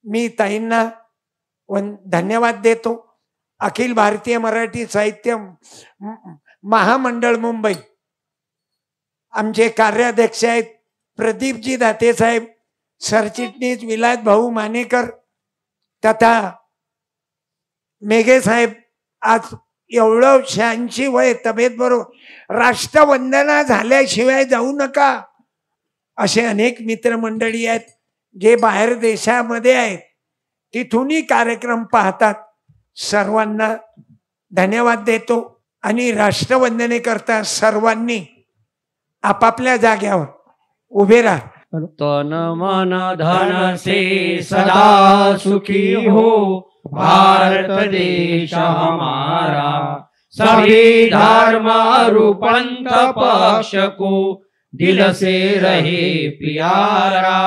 मी ताईंना धन्यवाद देतो. अखिल भारतीय मराठी साहित्य महामंडळ मुंबई आमचे कार्याध्यक्ष आहेत प्रदीपजी दाते साहेब, सरचिटणीस विलास भाऊ मानेकर तथा मेघे साहेब. आज एवढं 86 वय, तब्येत बरोबर, राष्ट्रवंदना झाल्याशिवाय जाऊ नका असे अनेक मित्रमंडळी आहेत जे बाहेर देशामध्ये आहेत, तिथूनही कार्यक्रम पाहतात. सर्वांना धन्यवाद देतो आणि राष्ट्रवंदने करता सर्वांनी आपापल्या जाग्यावर उभे राहा. तन मन धन से सदा सुखी हो भारत देश हमारा, सभी धर्म रूपंत पक्ष को दिल से रहे प्यारा.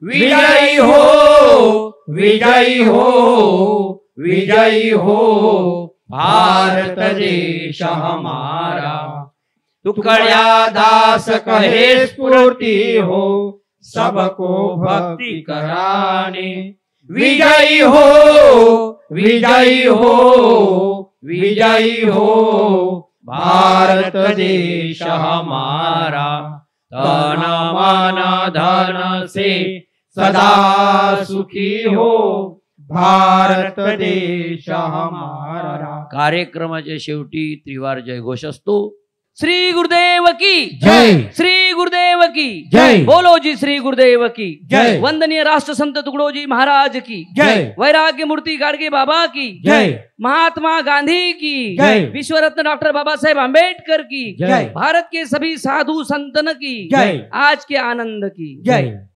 विजयी हो, विजयी हो, विजयी हो भारत देश हमारा. टुकड़िया दास कहे स्फूर्ति हो, सबको भक्ति कराने. विजयी हो, विजयी हो, विजयी हो भारत देश हमारा. तन मन धन से सदा सुखी हो भारत देश हमारा. कार्यक्रमाच्या शेवटी त्रिवार जयघोष असतो. श्री गुरुदेव की जय. श्री गुरुदेव की जय. बोलो जी श्री गुरुदेव की जय. वंदनीय राष्ट्र संत तुकडोजी महाराज की जय. वैराग्य मूर्ति गाडगे बाबा की जय. महात्मा गांधी की जय. विश्वरत्न डॉक्टर बाबा साहेब आम्बेडकर की जय. भारत के सभी साधु संतन की जय. आज के आनंद की जय.